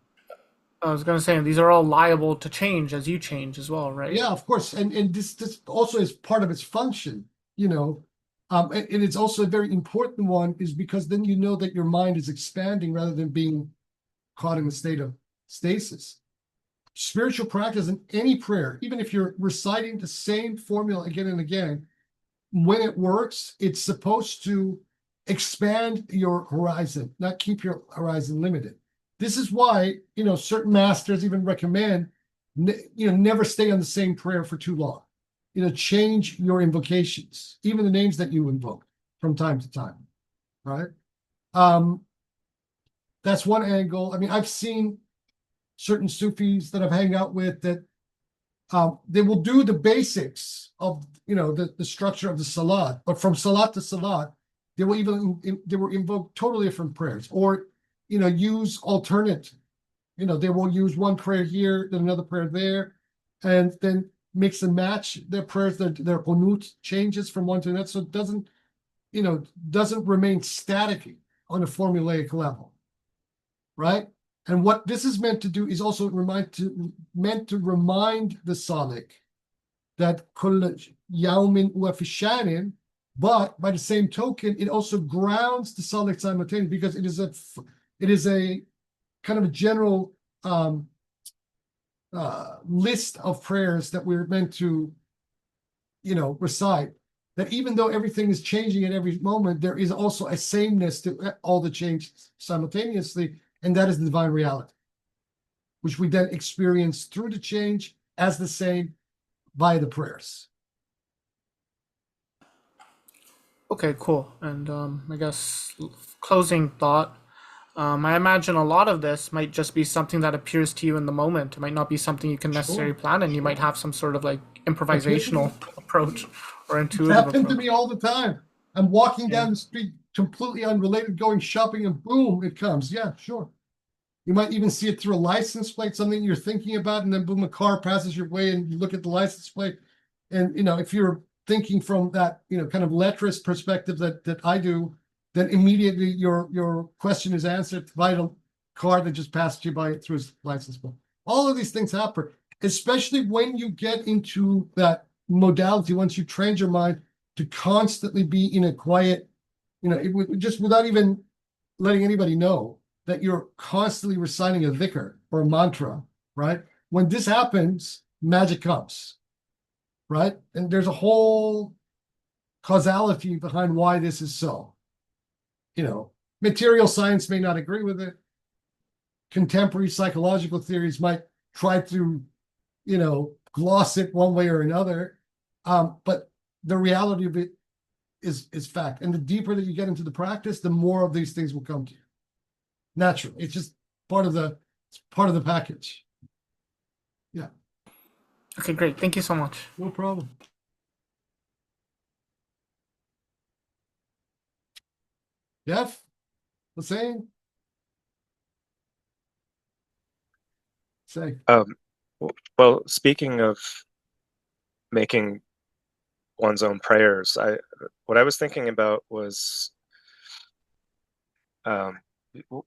I was going to say, these are all liable to change as you change as well, right? Yeah, of course. And this also is part of its function, and it's also a very important one is because then you know that your mind is expanding rather than being caught in a state of stasis. Spiritual practice in any prayer, even if you're reciting the same formula again and again, when it works, it's supposed to expand your horizon, not keep your horizon limited. This is why, certain masters even recommend, never stay on the same prayer for too long. Change your invocations, even the names that you invoke from time to time, right? That's one angle. I mean, I've seen certain Sufis that I've hung out with that they will do the basics of, the structure of the Salat, but from Salat to Salat, they will invoke totally different prayers, or use alternate, they will use one prayer here, then another prayer there, and then mix and match their prayers, their qunut changes from one to another, so it doesn't remain static on a formulaic level, right? And what this is meant to do is also meant to remind the Salik that kull yawmin wa fi shanin, but by the same token, it also grounds the Salik simultaneously because it is a kind of a general list of prayers that we're meant to, recite. That even though everything is changing at every moment, there is also a sameness to all the changes simultaneously, and that is the divine reality, which we then experience through the change as the same via the prayers. Okay, cool. And I guess closing thought. I imagine a lot of this might just be something that appears to you in the moment. It might not be something you can necessarily plan, and you might have some sort of like improvisational approach or intuitive It's happened approach. to me all the time. I'm walking down the street, completely unrelated, going shopping, and boom, it comes. Yeah, sure. You might even see it through a license plate, something you're thinking about, and then boom, a car passes your way, and you look at the license plate. And if you're thinking from that, kind of letrist perspective that I do, then immediately your question is answered by the car that just passed you by through his license plate. All of these things happen, especially when you get into that modality, once you train your mind to constantly be in a quiet, just without even letting anybody know that you're constantly reciting a dhikr or a mantra, right? When this happens, magic comes, right? And there's a whole causality behind why this is so. Material science may not agree with it. Contemporary psychological theories might try to, gloss it one way or another. But the reality of it is fact. And the deeper that you get into the practice, the more of these things will come to you. Naturally. It's just part of the package. Yeah. Okay, great. Thank you so much. No problem. Jeff, what's saying? Say. Well, speaking of making one's own prayers, what I was thinking about was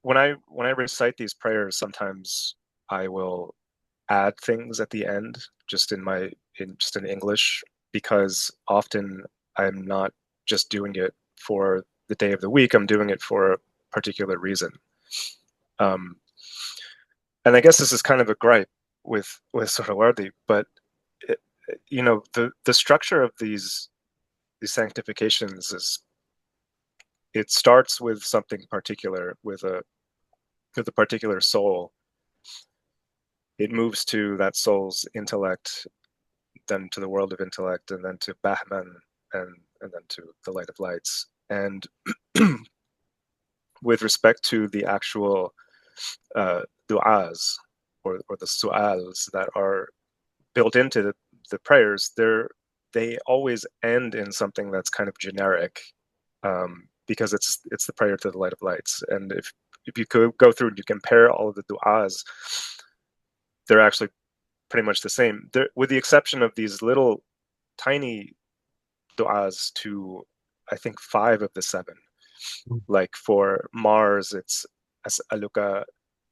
when I recite these prayers, sometimes I will add things at the end, just in English, because often I'm not just doing it for the day of the week. I'm doing it for a particular reason. And I guess this is kind of a gripe with Suhrawardi, but the structure of these sanctifications is, it starts with something particular, with a particular soul. It moves to that soul's intellect, then to the world of intellect, and then to Bahman, and then to the light of lights. And with respect to the actual du'as, or the su'als that are built into the prayers, they always end in something that's kind of generic, because it's the prayer to the light of lights. And if you could go through and you compare all of the du'as, they're actually pretty much the same, with the exception of these little tiny du'as to, I think, 5 of the 7. Like for Mars, it's as'aluka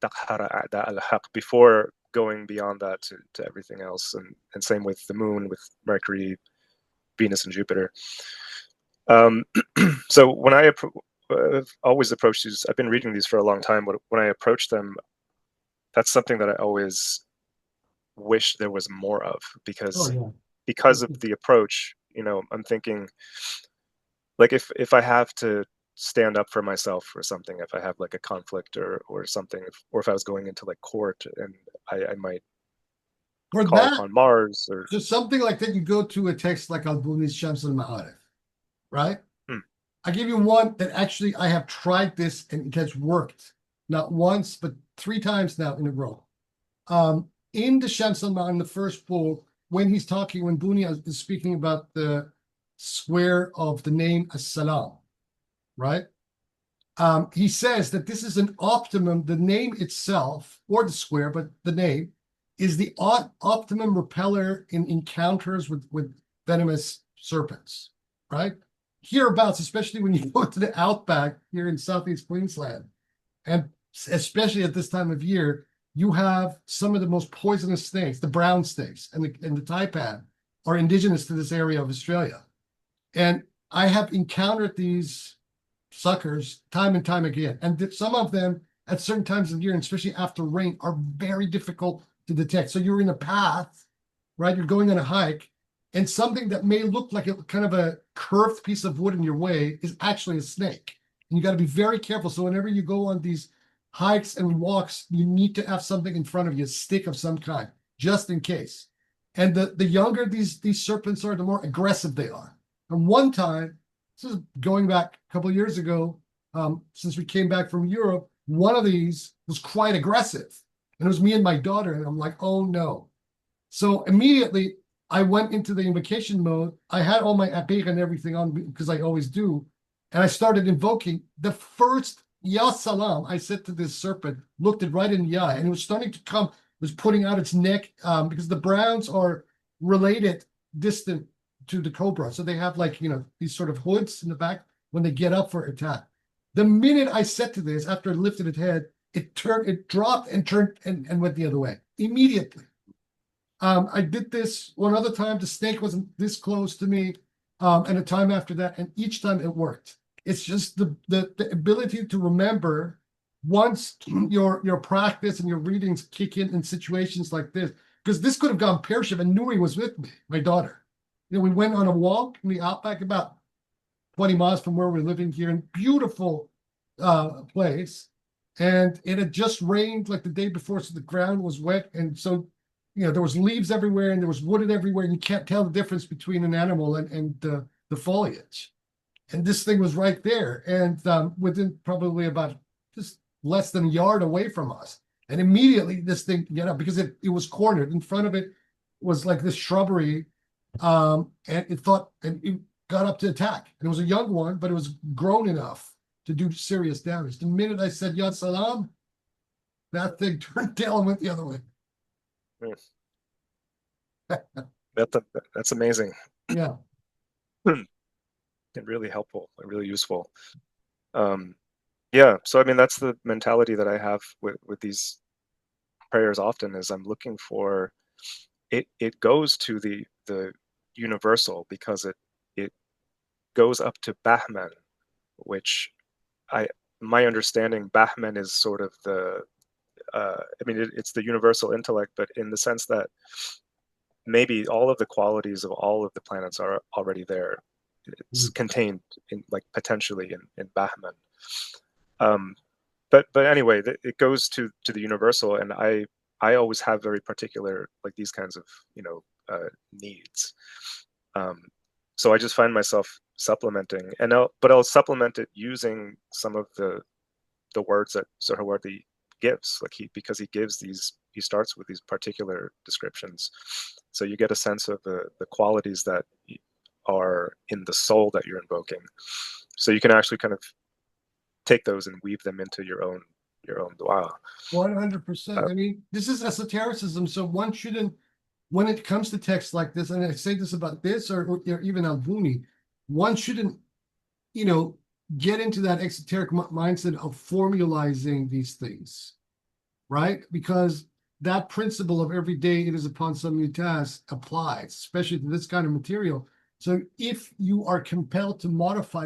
taqhara a'da al-haq, before going beyond that to everything else. And same with the moon, with Mercury, Venus, and Jupiter. So when I've always approached these, I've been reading these for a long time, but when I approach them, that's something that I always wish there was more of, because of the approach. I'm thinking, like, if I have to stand up for myself or something, if I have like a conflict or something, or if I was going into like court, and I might call upon Mars, or just something like that, you go to a text like Al-Buni's Shams al-Ma'arif, right? I give you one that actually I have tried this and it has worked, not once but 3 times now in a row. In the Shams al-Ma'arif, in the first book, when Buni is speaking about the square of the name As-Salam, right? He says that this is an optimum, the name itself, or the square, but the name is the optimum repeller in encounters with venomous serpents, right? Hereabouts, especially when you go to the outback here in Southeast Queensland, and especially at this time of year, you have some of the most poisonous snakes, the brown snakes and the taipan are indigenous to this area of Australia. And I have encountered these suckers time and time again. And some of them at certain times of year, and especially after rain, are very difficult to detect. So you're in a path, right? You're going on a hike, and something that may look like a kind of a curved piece of wood in your way is actually a snake. And you got to be very careful. So whenever you go on these hikes and walks, you need to have something in front of you, a stick of some kind, just in case. And the younger these serpents are, the more aggressive they are. And one time, this is going back a couple of years ago, since we came back from Europe, one of these was quite aggressive. And it was me and my daughter, and I'm like, oh no. So immediately I went into the invocation mode. I had all my aqiq and everything on, because I always do. And I started invoking. The first Ya Salam I said to this serpent, looked it right in the eye, and it was starting to come, was putting out its neck, because the browns are related, distant to the cobra. So they have, like, these sort of hoods in the back when they get up for attack. The minute I said to this, after it lifted its head, it dropped and turned and went the other way immediately. I did this one other time. The snake wasn't this close to me, and a time after that, and each time it worked. It's just the ability to remember, once your practice and your readings kick in situations like this, because this could have gone pear-shaped, and Nuri was with me, my daughter. We went on a walk in the outback about 20 miles from where we're living here, in beautiful place. and it had just rained like the day before, so the ground was wet, and so there was leaves everywhere and there was wooded everywhere, and you can't tell the difference between an animal and the foliage. And this thing was right there, and within probably about just less than a yard away from us. And immediately this thing got up because it was cornered. In front of it was like this shrubbery, and it got up to attack. And it was a young one, but it was grown enough to do serious damage. The minute I said Yad Salam, that thing turned tail and went the other way. That's amazing. Yeah. And really helpful and really useful. Yeah, so I mean that's the mentality that I have with these prayers often, is I'm looking for it goes to the universal, because it goes up to Bahman, which my understanding, Bahman is sort of the I mean it's the universal intellect, but in the sense that maybe all of the qualities of all of the planets are already there. It's contained in, like, potentially in Bahman. But anyway, it goes to the universal, and I always have very particular, like, these kinds of needs. So I just find myself supplementing, but I'll supplement it using some of the words that Suhrawardi gives, like because he starts with these particular descriptions, so you get a sense of the qualities that are in the soul that you're invoking, so you can actually kind of take those and weave them into your own dua. 100%. I mean, this is esotericism, so one shouldn't, when it comes to texts like this, and I say this about this or even Al-Buni, one shouldn't, get into that exoteric mindset of formalizing these things, right? Because that principle of every day it is upon some new task applies, especially to this kind of material. So if you are compelled to modify,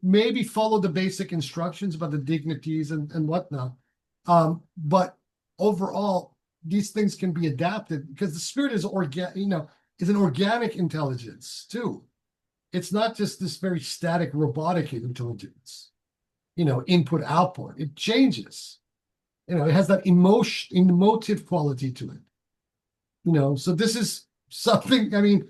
maybe follow the basic instructions about the dignities and whatnot. But overall, these things can be adapted because the spirit is is an organic intelligence too. It's not just this very static robotic intelligence, input, output. It changes. It has that emotive quality to it. So this is something, I mean,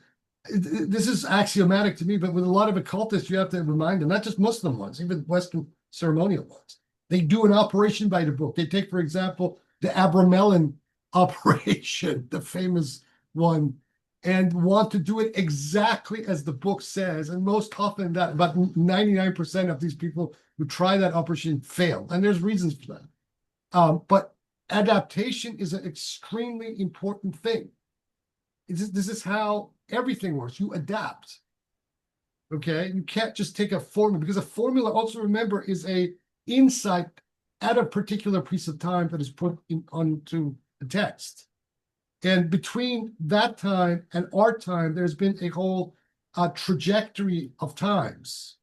this is axiomatic to me, but with a lot of occultists, you have to remind them, not just Muslim ones, even Western ceremonial ones. They do an operation by the book. They take, for example, the Abramelin operation, the famous one, and want to do it exactly as the book says. And most often that about 99% of these people who try that operation fail. And there's reasons for that. But adaptation is an extremely important thing. This is how everything works. You adapt. Okay? You can't just take a formula, because a formula, also remember, is a insight at a particular piece of time that is put onto the text. And between that time and our time, there's been a whole trajectory of times.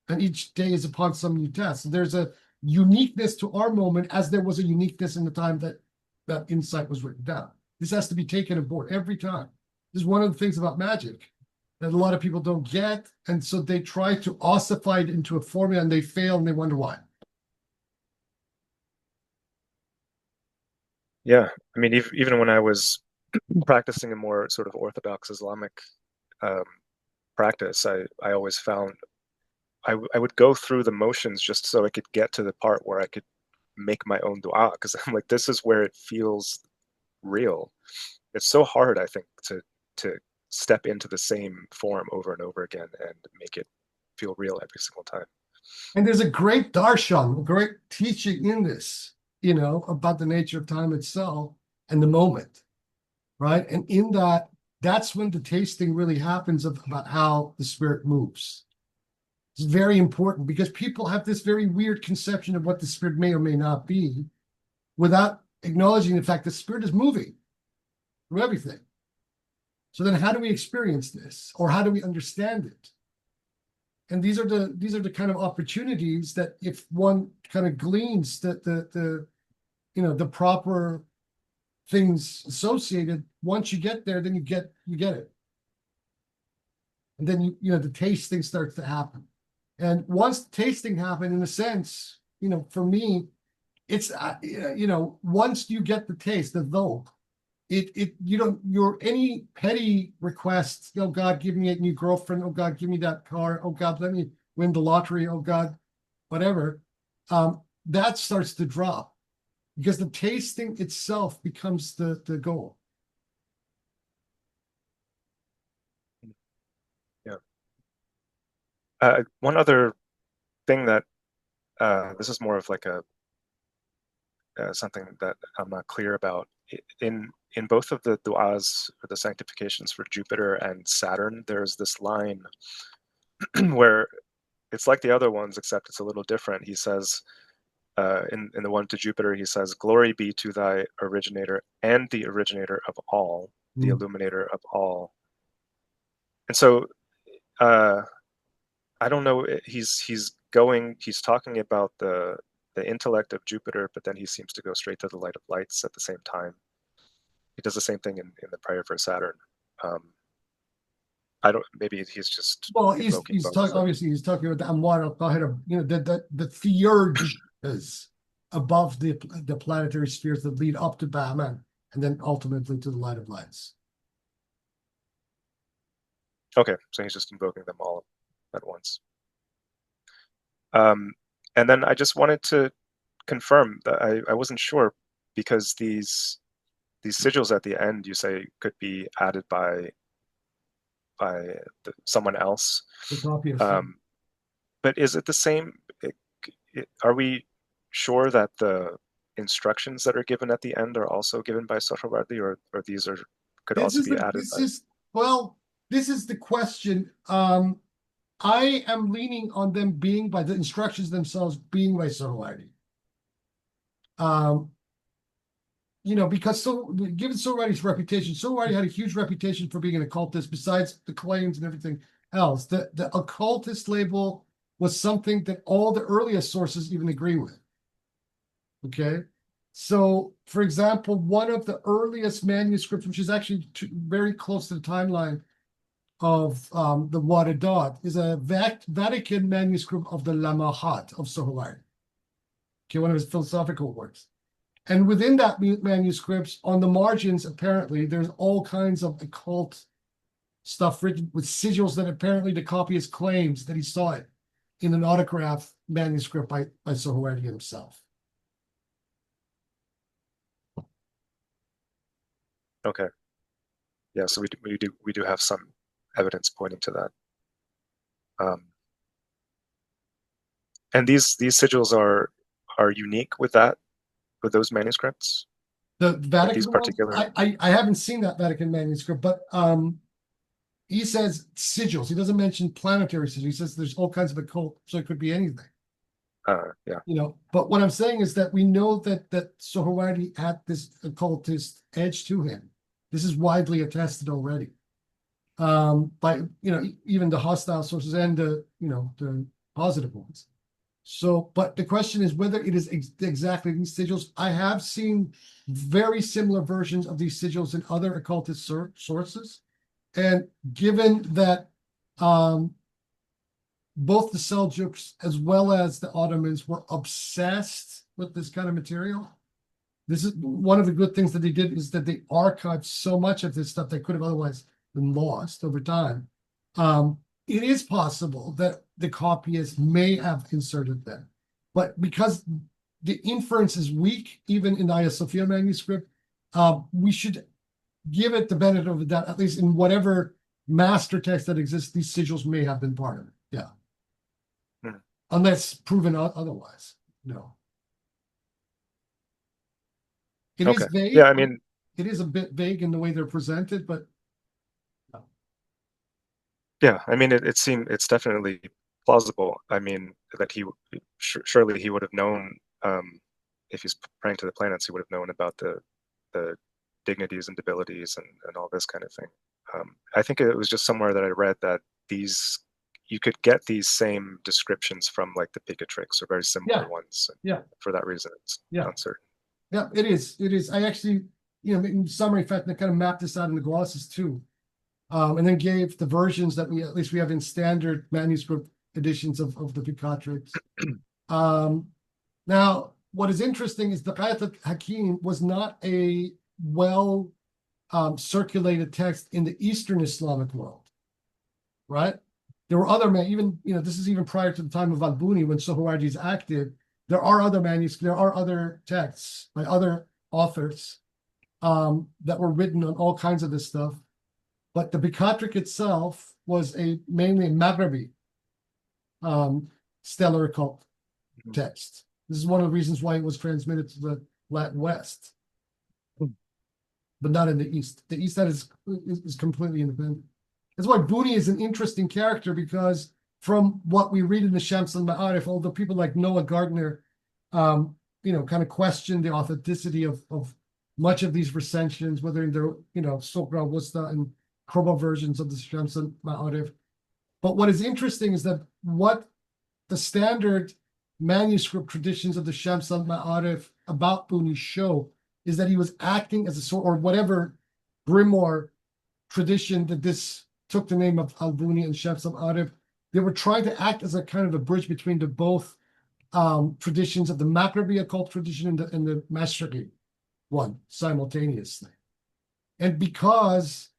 And each day is upon some new test. So there's a uniqueness to our moment, as there was a uniqueness in the time that insight was written down. This has to be taken aboard every time. This is one of the things about magic that a lot of people don't get. And so they try to ossify it into a formula and they fail and they wonder why. Yeah, I mean, even when I was practicing a more sort of orthodox Islamic practice, I always found I would go through the motions just so I could get to the part where I could make my own dua, because I'm like, this is where it feels real. It's so hard, I think, to step into the same form over and over again and make it feel real every single time. And there's a great darshan, a great teaching in this, about the nature of time itself and the moment, right? And in that, that's when the tasting really happens about how the spirit moves. It's very important because people have this very weird conception of what the spirit may or may not be without acknowledging the fact that spirit is moving through everything. So then how do we experience this, or how do we understand it? And these are the kind of opportunities that if one kind of gleans the proper things associated, once you get there, then you get it. And then the tasting starts to happen. And once tasting happened, in a sense, for me, it's, once you get the taste, the though, your any petty requests, oh God, give me a new girlfriend, oh God, give me that car, oh God, let me win the lottery, oh God, whatever, that starts to drop because the tasting itself becomes the goal. Yeah. One other thing that this is more of like a something that I'm not clear about. In both of the du'as or the sanctifications for Jupiter and Saturn, there's this line where it's like the other ones, except it's a little different. He says, in the one to Jupiter, he says, "Glory be to thy originator and the originator of all, the illuminator of all." And so, I don't know. He's talking about the intellect of Jupiter, but then he seems to go straight to the light of lights at the same time. He does the same thing in the prayer for Saturn. I don't. Maybe he's just. Well, he's talking. Obviously, he's talking about the Amwar al-Qahira, the theurges above the planetary spheres that lead up to Bahman, and then ultimately to the light of lights. Okay, so he's just invoking them all at once. And then I just wanted to confirm that I wasn't sure, because these sigils at the end, you say, could be added by someone else. But is it the same? Are we sure that the instructions that are given at the end are also given by Suhrawardi, or these could also be added? This is the question. I am leaning on them being by the instructions themselves being by Suhrawardi. Because given Suhrawardi's reputation, Suhrawardi had a huge reputation for being an occultist, besides the claims and everything else. The occultist label was something that all the earliest sources even agree with. Okay? So, for example, one of the earliest manuscripts, which is actually very close to the timeline of the Waradat, is a Vatican manuscript of the Lamahat of Suhrawardi. Okay, one of his philosophical works. And within that manuscripts, on the margins, apparently, there's all kinds of occult stuff written with sigils that apparently the copyist claims that he saw it in an autograph manuscript by Suhrawardi himself. Okay. Yeah, so we do have some evidence pointing to that. And these sigils are unique with those manuscripts? The Vatican these particular... I haven't seen that Vatican manuscript, but he says sigils. He doesn't mention planetary sigils. He says there's all kinds of occult, so it could be anything. Yeah. But what I'm saying is that we know that Suhrawardi had this occultist edge to him. This is widely attested already. By even the hostile sources and the positive ones. So, but the question is whether it is exactly these sigils. I have seen very similar versions of these sigils in other occultist sources, and given that both the Seljuks as well as the Ottomans were obsessed with this kind of material, this is one of the good things that they did, is that they archived so much of this stuff that could have otherwise been lost over time. It is possible that the copyist may have inserted them, but because the inference is weak, even in the Hagia Sophia manuscript, we should give it the benefit of the doubt, at least in whatever master text that exists, these sigils may have been part of it. Yeah. Unless proven otherwise. No. It is vague. Yeah, I mean, it is a bit vague in the way they're presented, but yeah, I mean, it's definitely plausible. I mean, that surely he would have known, if he's praying to the planets, he would have known about the dignities and debilities and all this kind of thing. I think it was just somewhere that I read that you could get these same descriptions from like the Picatrix or very similar ones. Yeah. For that reason, it's uncertain. Yeah, it is. It is. I actually, in summary, in fact, I kind of mapped this out in the glosses too. And then gave the versions that we have in standard manuscript editions of the Picatrix. Now, what is interesting is the Ayat al-Hakim was not a well circulated text in the Eastern Islamic world, right? There were other even this is even prior to the time of Al-Buni when Suhrawardi is active. There are other manuscripts, there are other texts by other authors that were written on all kinds of this stuff. But the Bikatrik itself was mainly a Maghrebi stellar occult text. This is one of the reasons why it was transmitted to the Latin West, but not in the East. The East that is completely independent. That's why Buni is an interesting character, because from what we read in the Shams al-Ma'arif, although people like Noah Gardner, kind of question the authenticity of much of these recensions, whether in their, Sukhra, Wusta, and Kroba versions of the Shams al-Ma'arif. But what is interesting is that what the standard manuscript traditions of the Shams al-Ma'arif about Buni show is that he was acting as a sort, or whatever grimoire tradition that this took the name of Al-Buni and Shams al-Ma'arif, they were trying to act as a kind of a bridge between the both traditions of the Maghrebi occult tradition and the Mashriqi one simultaneously. And because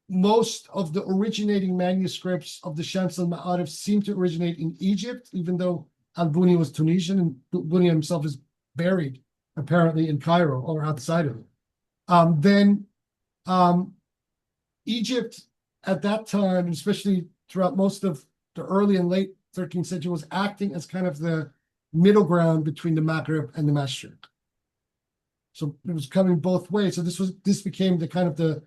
most of the originating manuscripts of the Shams al-Ma'arif seem to originate in Egypt, even though Al-Buni was Tunisian, and Buni himself is buried apparently in Cairo or outside of it. Then Egypt at that time, and especially throughout most of the early and late 13th century, was acting as kind of the middle ground between the Maghreb and the Mashriq. So it was coming both ways. So this became the kind of the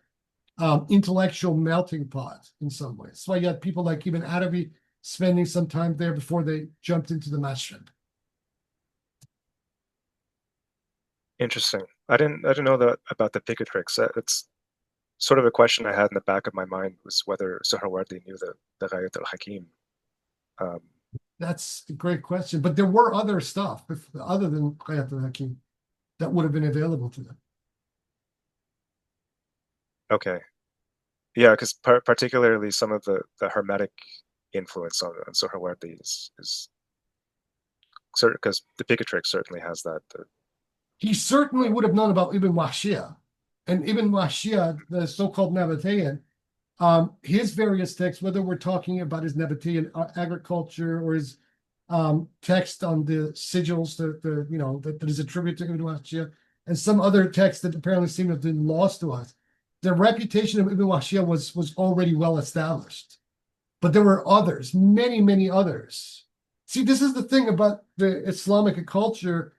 intellectual melting pot in some ways. So you had people like Ibn Arabi spending some time there before they jumped into the Mashriq. Interesting. I didn't know that about the Picatrix. It's sort of a question I had in the back of my mind, was whether Suhrawardi knew the Ghayat al-Hakim. That's a great question. But there were other stuff other than Ghayat al-Hakim that would have been available to them. Okay. Yeah, because particularly some of the Hermetic influence on Suhrawardi is certain, because the Picatrix certainly has that. He certainly would have known about Ibn Wahshiyah. And Ibn Wahshiyah, the so-called Nabatean, his various texts, whether we're talking about his Nabatean agriculture or his text on the sigils that is attributed to Ibn Wahshiyah, and some other texts that apparently seem to have been lost to us, the reputation of Ibn Wahshiyah was already well established. But there were others, many, many others. See, this is the thing about the Islamic culture.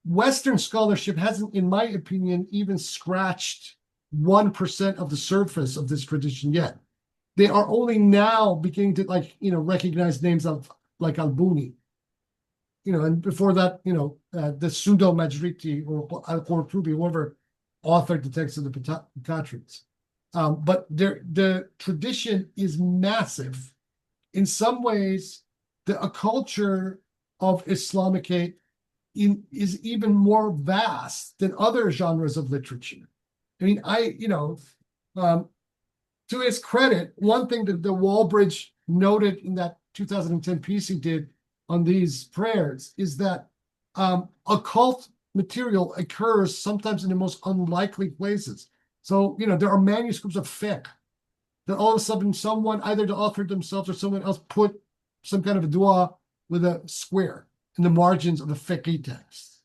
Western scholarship hasn't, in my opinion, even scratched 1% of the surface of this tradition yet. They are only now beginning to recognize names of like Al-Buni, and before that, the Pseudo-Majriti or Al-Qurtubi, whoever authored the text of the Pikatrids. But the tradition is massive. In some ways, a culture of Islamicate is even more vast than other genres of literature. I mean, to his credit, one thing that the Walbridge noted in that 2010 piece he did on these prayers is that occult material occurs sometimes in the most unlikely places. So, there are manuscripts of fiqh that all of a sudden someone, either the author themselves or someone else, put some kind of a dua with a square in the margins of the fiqh text,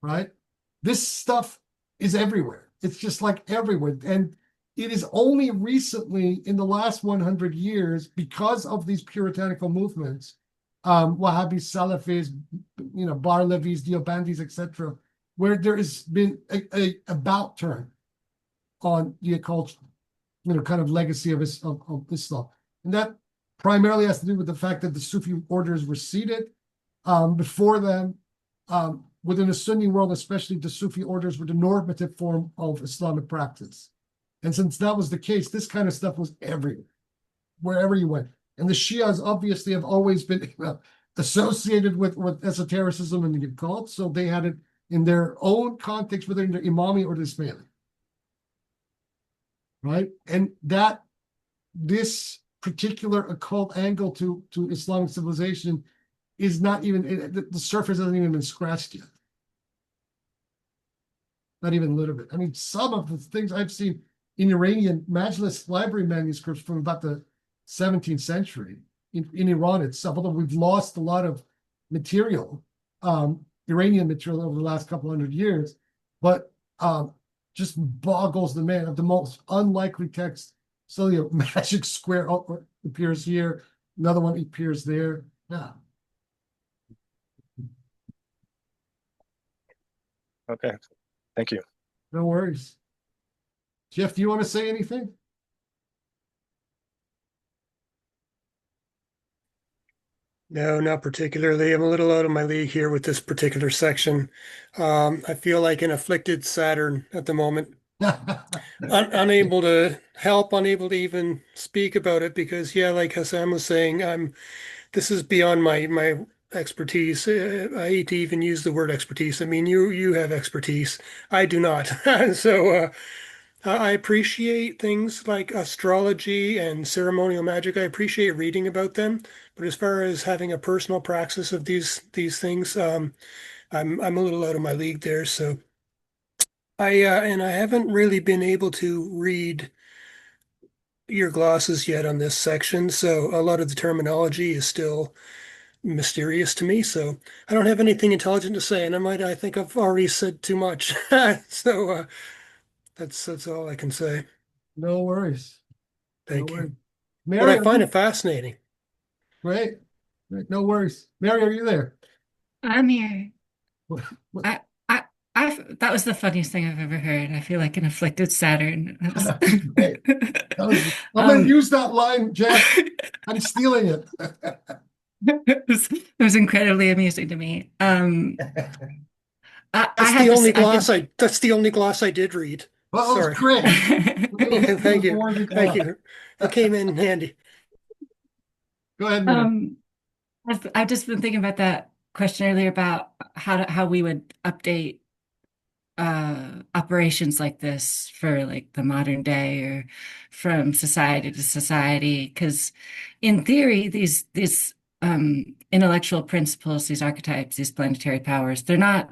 right? This stuff is everywhere. It's just like everywhere. And it is only recently in the last 100 years, because of these puritanical movements, Wahhabis, Salafis, Barlevis, Deobandis, etc., where there has been a about turn on the occult, kind of legacy of Islam. And that primarily has to do with the fact that the Sufi orders were seated. Before them, within the Sunni world, especially, the Sufi orders were the normative form of Islamic practice. And since that was the case, this kind of stuff was everywhere, wherever you went. And the Shias obviously have always been associated with esotericism and the occult, so they had it in their own context, whether in their Imami or the Ismaili. Right? And this particular occult angle to Islamic civilization is not even, the surface hasn't even been scratched yet. Not even a little bit. I mean, some of the things I've seen in Iranian Majlis library manuscripts from about the 17th century in Iran itself, although we've lost a lot of material, Iranian material over the last couple hundred years, but just boggles the mind of the most unlikely text. So the magic square appears here, another one appears there. Yeah. Okay, thank you. No worries. Jeff, do you want to say anything? No, not particularly. I'm a little out of my league here with this particular section. I feel like an afflicted Saturn at the moment, unable to help, unable to even speak about it because, yeah, like Hassan was saying, this is beyond my expertise. I hate to even use the word expertise. I mean, you have expertise. I do not. So I appreciate things like astrology and ceremonial magic. I appreciate reading about them, but as far as having a personal praxis of these things, I'm a little out of my league there. So I haven't really been able to read your glosses yet on this section, so a lot of the terminology is still mysterious to me. So I don't have anything intelligent to say, and I think I've already said too much. So that's all I can say. No worries. No Thank worries. you. But Mary, I find it fascinating. great. Great. No worries. Mary, are you there? I'm here. What- what- I, I, that was the funniest thing I've ever heard. I feel like an afflicted Saturn. That was, Great. I'm going to use that line, Jeff. I'm stealing it. it was incredibly amusing to me. I That's have the to only say, gloss that's the only gloss I did read. Well, that was Sorry. great. Yeah, thank you. Before the Thank class. you. It came in handy. Go ahead, Mary. I've just been thinking about that question earlier about how we would update operations like this for like the modern day or from society to society, because in theory these intellectual principles, these archetypes, these planetary powers, they're not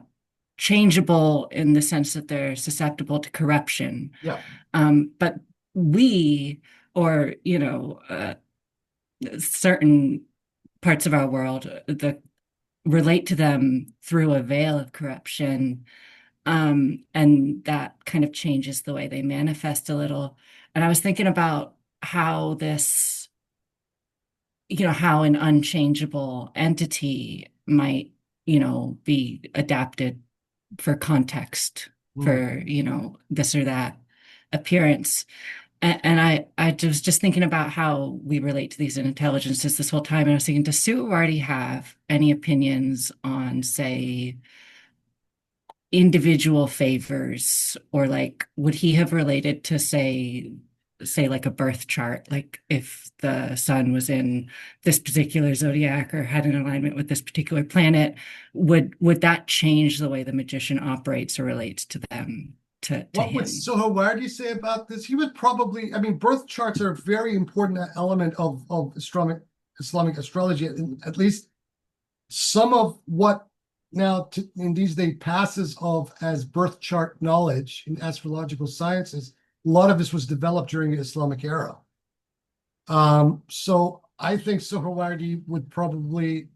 changeable in the sense that they're susceptible to corruption. Yeah. But we, or certain parts of our world that relate to them through a veil of corruption, and that kind of changes the way they manifest a little. And I was thinking about how this, how an unchangeable entity might, be adapted for context, for, this or that appearance. And I was just thinking about how we relate to these intelligences this whole time. And I was thinking, does Suhrawardi have any opinions on, say, individual favors, or like would he have related to say like a birth chart, like if the sun was in this particular zodiac or had an alignment with this particular planet, would that change the way the magician operates or relates to them, to What would him? Suhrawardi say about this? He would probably, I mean, birth charts are a very important element of Islamic astrology, and at least some of what now in these days passes off as birth chart knowledge in astrological sciences. A lot of this was developed during the Islamic era. So I think Suhrawardi would probably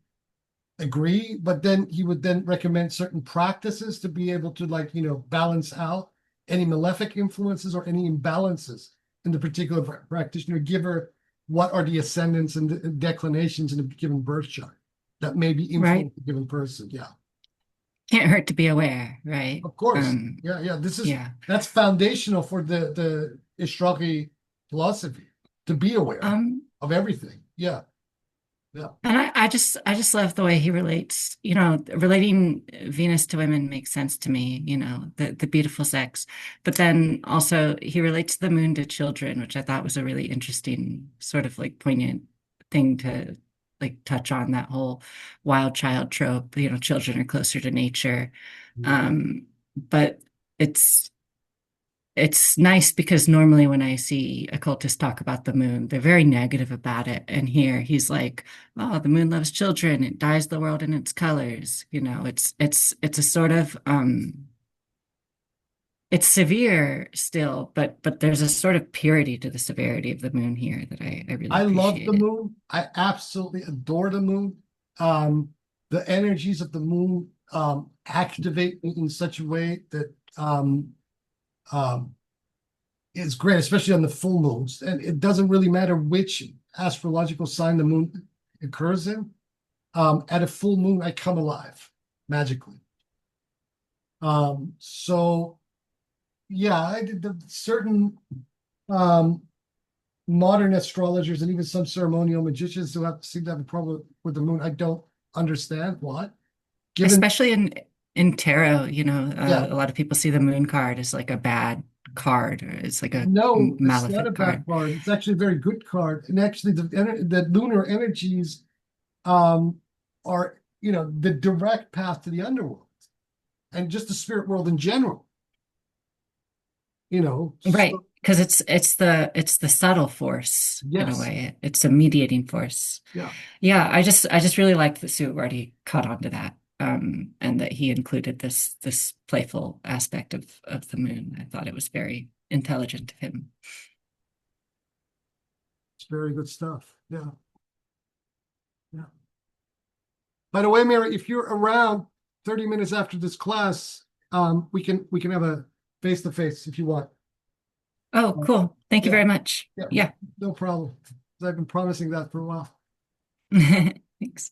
agree, but then he would then recommend certain practices to be able to, like, balance out any malefic influences or any imbalances in the particular practitioner, give her what are the ascendants and the declinations in a given birth chart that may be influencing a given person. Yeah. Can't hurt to be aware, right? Of course. Yeah. That's foundational for the Ishraqi philosophy, to be aware of everything. Yeah. Yeah. And I just love the way he relates, relating Venus to women makes sense to me, the beautiful sex. But then also he relates the moon to children, which I thought was a really interesting, sort of like poignant thing to like touch on, that whole wild child trope. Children are closer to nature. But it's it's nice because normally when I see occultists talk about the moon, they're very negative about it. And here he's like, "Oh, the moon loves children. It dyes the world in its colors." You know, it's a sort of it's severe still, but there's a sort of purity to the severity of the moon here that I really I love the appreciated. moon. I absolutely adore the moon. The energies of the moon activate me in such a way that is great, especially on the full moons. And it doesn't really matter which astrological sign the moon occurs in. At a full moon, I come alive magically. So yeah, I did the certain modern astrologers and even some ceremonial magicians who seem to have a problem with the moon. I don't understand why. Given, Especially in tarot, you know, Yeah. a lot of people see the moon card as like a bad card, or it's like a no, it's not a malefic bad card. card. It's actually a very good card. And actually, the lunar energies are, you know, the direct path to the underworld and just the spirit world in general. You know, Right, so, because it's the subtle force in a yes, way. It's a mediating force. yeah. Yeah, I just really liked that Suhrawardi caught on to that, and that he included this playful aspect of the moon. I thought it was very intelligent of him. It's very good stuff. Yeah. Yeah. By the way, Mary, if you're around 30 minutes after this class, we can have a face-to-face if you want. Oh, cool. Thank you Yeah. very much. Yeah. Yeah. No problem. I've been promising that for a while. Thanks.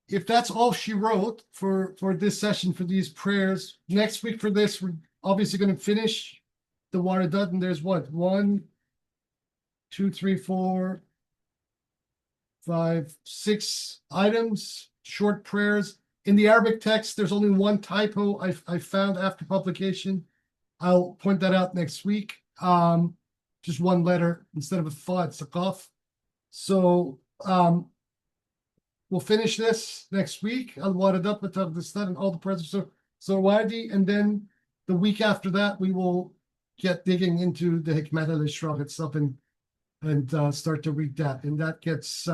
If that's all she wrote for this session, for these prayers, next week for this, we're obviously going to finish the Waradat, and there's what, 1, 2, 3, 4, 5, 6 items, short prayers. In the Arabic text, there's only one typo I found after publication. I'll point that out next week. Just one letter instead of a fa, it's a qaf. So we'll finish this next week. Al-Waradat Batagdistan and all the presents of Suhrawardi, and then the week after that we will get digging into the Hikmat al-Ishraq itself and start to read that. And that gets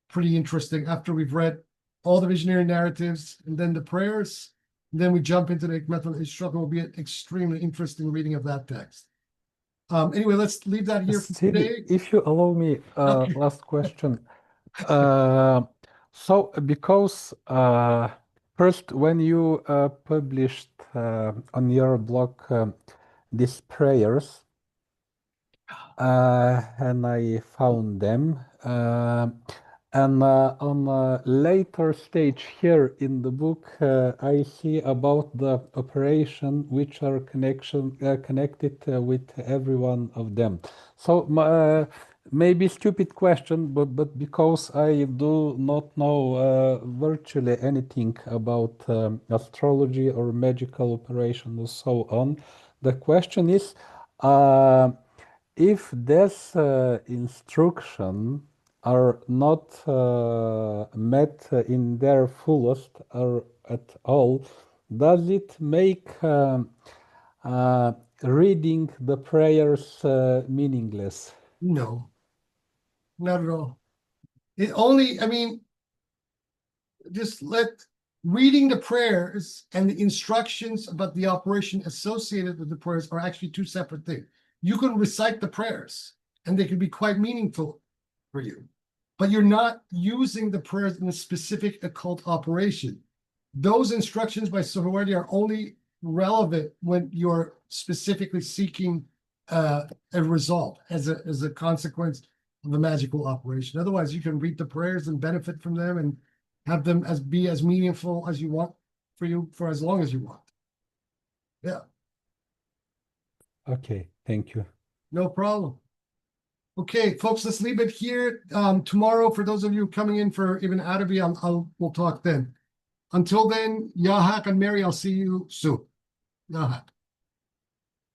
pretty interesting after we've read all the visionary narratives and then the prayers. And then we jump into the Hikmat al-Ishraq. It will be an extremely interesting reading of that text. Anyway, let's leave that here for Sidi, today. if you allow me, Okay. last question. So because first when you published on your blog these prayers, and I found them, and on a later stage here in the book, I see about the operation which are connected with every one of them. So maybe stupid question, but because I do not know virtually anything about astrology or magical operation and so on, the question is, if this instruction are not met in their fullest or at all, does it make reading the prayers meaningless? No, not at all. It only, I mean, just let reading the prayers and the instructions about the operation associated with the prayers are actually two separate things. You can recite the prayers and they can be quite meaningful for you, but you're not using the prayers in a specific occult operation. Those instructions by Suhrawardi are only relevant when you're specifically seeking a result as a consequence of a magical operation. Otherwise, you can read the prayers and benefit from them and have them be as meaningful as you want for you for as long as you want. Yeah. Okay, thank you. No problem. Okay, folks, let's leave it here. Tomorrow, for those of you coming in for Ibn Arabi, we'll talk then. Until then, Yahak and Mary, I'll see you soon. Yahak.